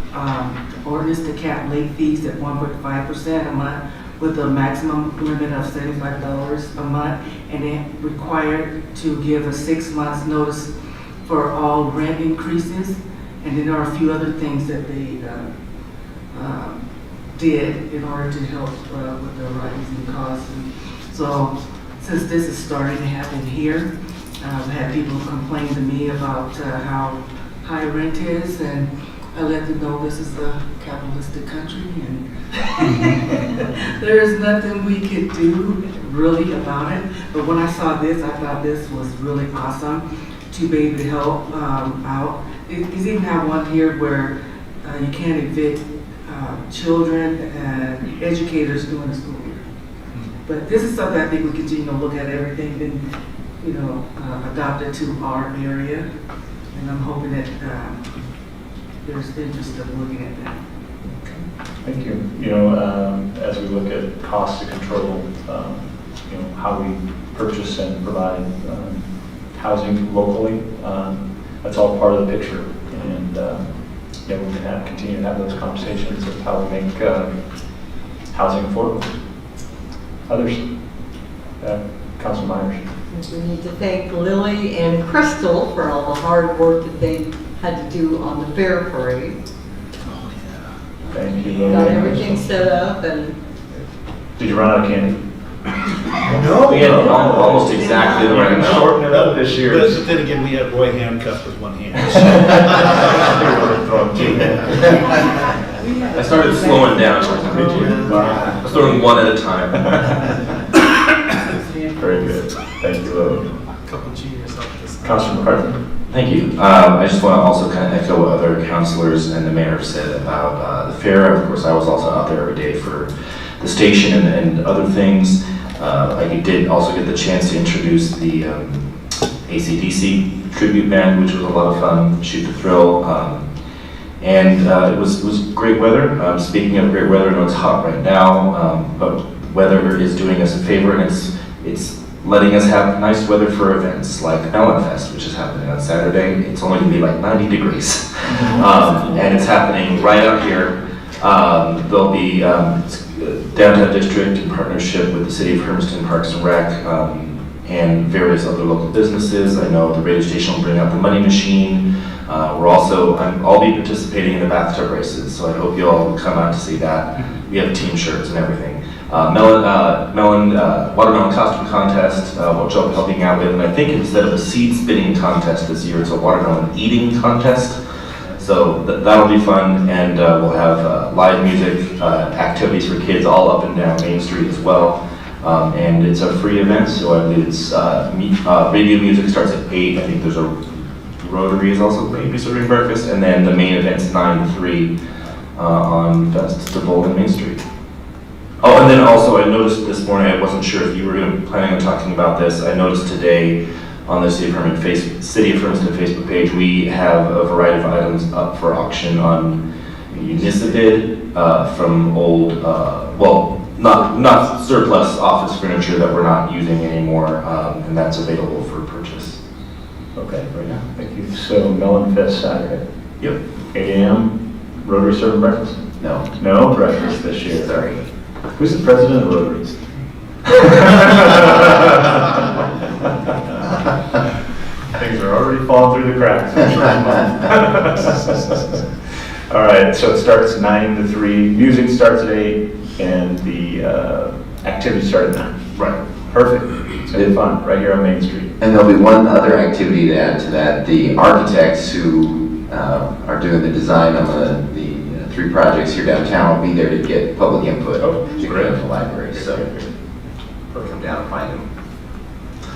ordinance to cap late fees at 1.5% a month with a maximum limit of $75 a month, and it required to give a 6 months notice for all rent increases. And then there are a few other things that they did in order to help with the rising costs. And so since this is starting to happen here, I've had people complain to me about how high rent is, and I let them know this is a capitalistic country and there is nothing we could do really about it. But when I saw this, I thought this was really awesome to be able to help out. He's even have one here where you can evict children and educators during the school year. But this is something I think we continue to look at everything and, you know, adopt it to our area. And I'm hoping that there's interest of looking at that. Thank you. You know, as we look at cost to control, you know, how we purchase and provide housing locally, that's all part of the picture. And you know, we can continue to have those conversations of how we make housing affordable. Others? Councilor Myers. We need to thank Lily and Crystal for all the hard work that they had to do on the fair parade. Thank you, Lily. Got everything set up and. Did you run out of candy? No. We had almost exactly the right amount. Shorten it up this year. But then again, we had Roy handcuffed with one hand. I started slowing down. I was throwing one at a time. Very good. Thank you, Lily. Couple cheers up this time. Councilor McCarthy. Thank you. I just want to also kind of echo what other councilors and the mayor have said about the fair. Of course, I was also out there every day for the station and other things. I did also get the chance to introduce the AC/DC tribute band, which was a lot of fun, shoot the thrill. And it was great weather. Speaking of great weather, I know it's hot right now, but weather is doing us a favor, and it's letting us have nice weather for events like Melon Fest, which is happening on Saturday. It's only going to be like 90 degrees, and it's happening right out here. There'll be Downtown District in partnership with the City of Hermiston Parks and Rec and various other local businesses. I know the radio station will bring out the money machine. I'll be participating in the bathtub races, so I hope you all will come out to see that. We have team shirts and everything. Watermelon costume contest, which I'll be helping out with, and I think instead of a seed spinning contest this year, it's a watermelon eating contest. So that'll be fun, and we'll have live music activities for kids all up and down Main Street as well. And it's a free event, so I believe it's radio music starts at 8. I think there's a Rotary is also maybe serving breakfast, and then the main event's 9 to 3 on Festival in Main Street. Oh, and then also I noticed this morning, I wasn't sure if you were planning on talking about this. I noticed today on the City of Hermiston Facebook page, we have a variety of items up for auction on Unisibid from old, not surplus office furniture that we're not using anymore, and that's available for purchase. Okay, right now. Thank you. So Melon Fest Saturday. Yep. 8 a.m. Rotary serving breakfast? No. No breakfast this year. Sorry. Who's the president of Rotary? Things are already falling through the cracks. All right, so it starts 9 to 3. Music starts at 8, and the activities start at 9. Right. Perfect. It's going to be fun right here on Main Street. And there'll be one other activity to add to that. The architects who are doing the design on the 3 projects here downtown will be there to get public input to create the library. So come down and find them.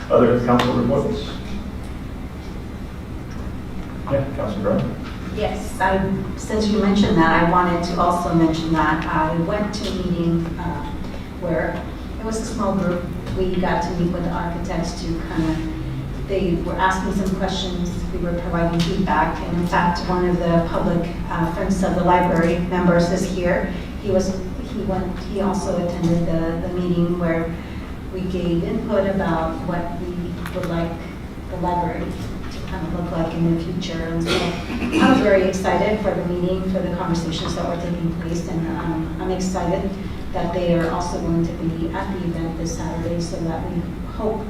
Other council reports? Yeah, Councilor Brown. Yes, since you mentioned that, I wanted to also mention that I went to a meeting where it was a small group. We got to meet with the architects to they were asking some questions, we were providing feedback, and in fact, one of the public friends of the library members is here. He also attended the meeting where we gave input about what we would like the library to kind of look like in the future. And so I was very excited for the meeting, for the conversations that were taking place, and I'm excited that they are also going to be at the event this Saturday, so that we hope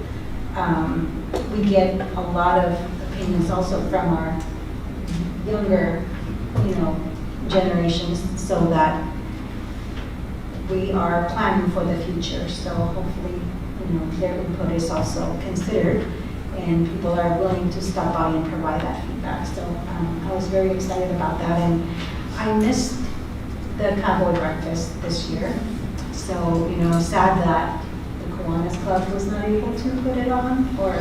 we get a lot of opinions also from our younger, generations, so that we are planning for the future. So hopefully, their input is also considered. and people are willing to stop by and provide that feedback. So I was very excited about that, and I missed the cowboy breakfast this year. So, I'm sad that the Kiwanis Club was not able to put it on, or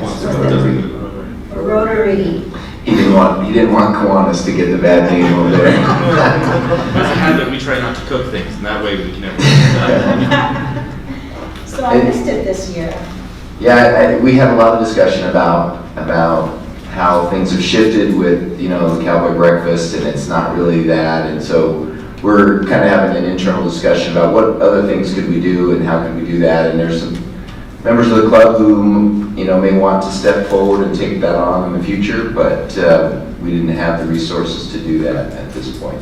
Rotary. He didn't want Kiwanis to get the bad name over there. As a habit, we try not to cook things, and that way we can never do that. So I missed it this year. Yeah, we had a lot of discussion about how things have shifted with, the cowboy breakfast, and it's not really that. And so we're kind of having an internal discussion about what other things could we do and how can we do that. And there's some members of the club who, may want to step forward and take that on in the future, but we didn't have the resources to do that at this point.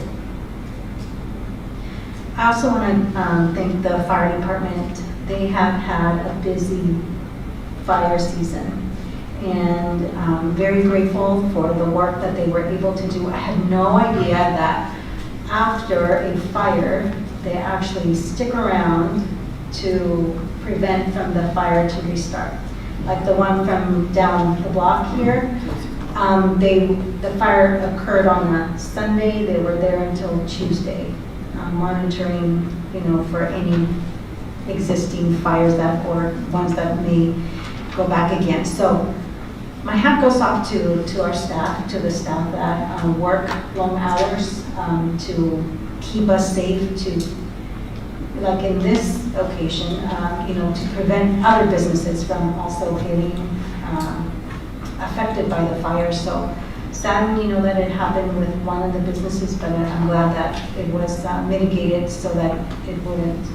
I also want to thank the fire department. They have had a busy fire season, and I'm very grateful for the work that they were able to do. I had no idea that after a fire, they actually stick around to prevent from the fire to restart. Like the one from down the block here, the fire occurred on a Sunday. They were there until Tuesday, monitoring, for any existing fires or ones that may go back again. So my hat goes off to our staff, to the staff that work long hours to keep us safe, to, like in this occasion, to prevent other businesses from also getting affected by the fire. So sad, that it happened with one of the businesses, but I'm glad that it was mitigated so that it wouldn't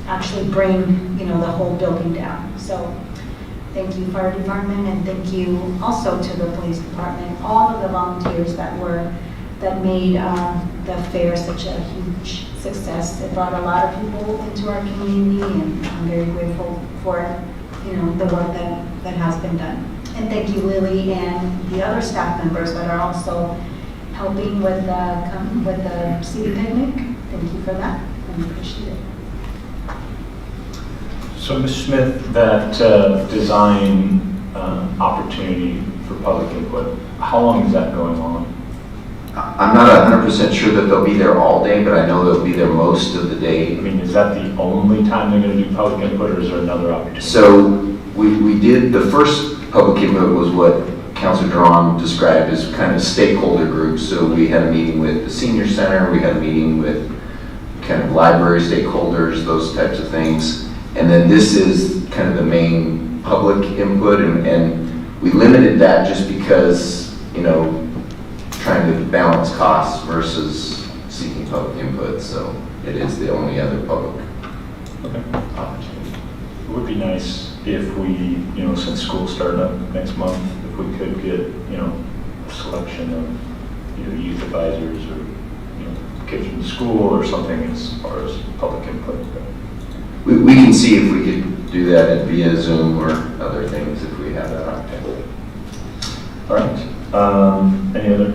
actually bring, the whole building down. So thank you, fire department, and thank you also to the police department, all of the volunteers that made the fair such a huge success. It brought a lot of people into our community, and I'm very grateful for, the work that has been done. And thank you, Lily, and the other staff members that are also helping with the city picnic. Thank you for that. I appreciate it. So, Ms. Smith, that design opportunity for public input, how long is that going on? I'm not 100% sure that they'll be there all day, but I know they'll be there most of the day. I mean, is that the only time they're going to do public input, or is there another opportunity? So we did, the first public input was what Councilor Duran described as kind of stakeholder groups. So we had a meeting with the senior center, we had a meeting with kind of library stakeholders, those types of things. And then this is kind of the main public input, and we limited that just because, trying to balance costs versus seeking public input. So it is the only other public opportunity. It would be nice if we, since school's starting up next month, if we could get, a selection of either youth advisors or, kids from the school or something as far as public input. We can see if we could do that via Zoom or other things if we have that opportunity. All right. Any other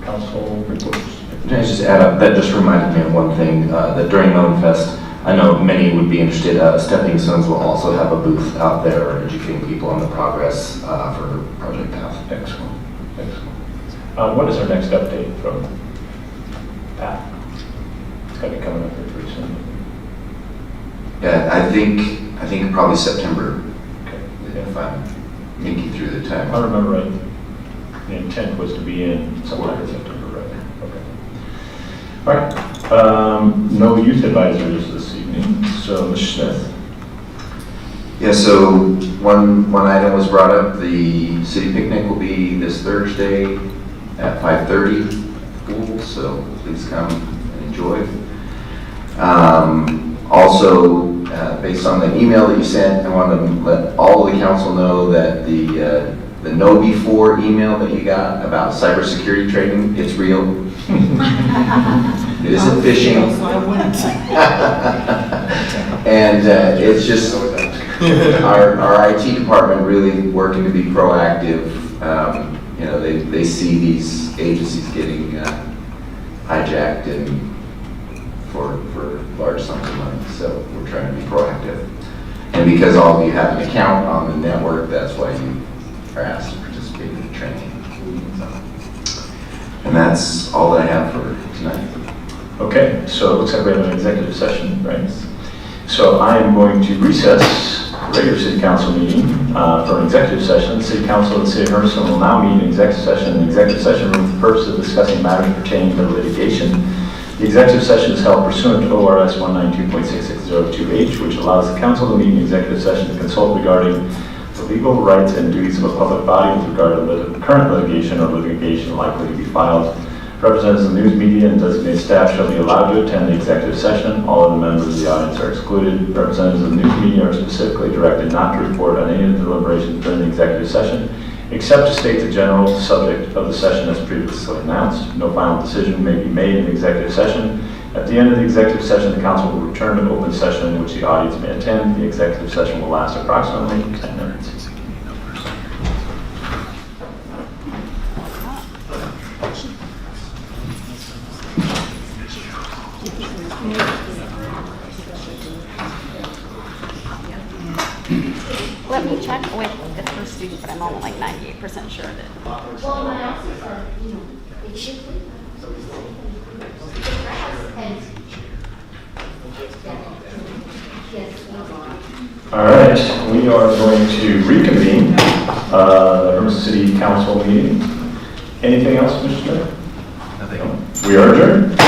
council reports? Can I just add up, that just reminded me of one thing, that during Mountain Fest, I know many would be interested, Stepping Stones will also have a booth out there educating people on the progress for Project Path. Excellent, excellent. What is our next update from Pat? It's got to be coming up here pretty soon. Yeah, I think probably September, Okay. if I'm thinking through the time. I remember right. The intent was to be in sometime in September, right? Okay. All right. No youth advisors this evening, so Ms. Smith. Yeah, so one item was brought up. The city picnic will be this Thursday at 5:30 pool, so please come and enjoy. Also, based on the email that you sent, I want to let all of the council know that the know before email that you got about cybersecurity training, it's real. It isn't phishing. And it's just our IT department really working to be proactive. They see these agencies getting hijacked and for large sums of money. So we're trying to be proactive. And because all of you have an account on the network, that's why you are asked to participate in the training. And that's all that I have for tonight. Okay, so it looks like we have an executive session, right? So I am going to recess the regular city council meeting for an executive session. The city council of the city of Hermiston will now meet in executive session in the executive session room for the purpose of discussing matters pertaining to litigation. The executive session is held pursuant to ORS 192.6602H, which allows the council to meet in executive session to consult regarding the legal rights and duties of a public body with regard to current litigation or litigation likely to be filed. Representatives of the news media and designated staff shall be allowed to attend the executive session. All other members of the audience are excluded. Representatives of the news media are specifically directed not to report on any of the deliberations during the executive session, except to state the general subject of the session as previously announced. No final decision may be made in executive session. At the end of the executive session, the council will return to open session in which the audience may attend. The executive session will last approximately 10 minutes. Let me check with the first student, but I'm only like 98% sure that. Well, my office are, they should be. All right, we are going to reconvene the Hermiston City Council meeting. Anything else, Mr. Smith? Nothing. We are adjourned.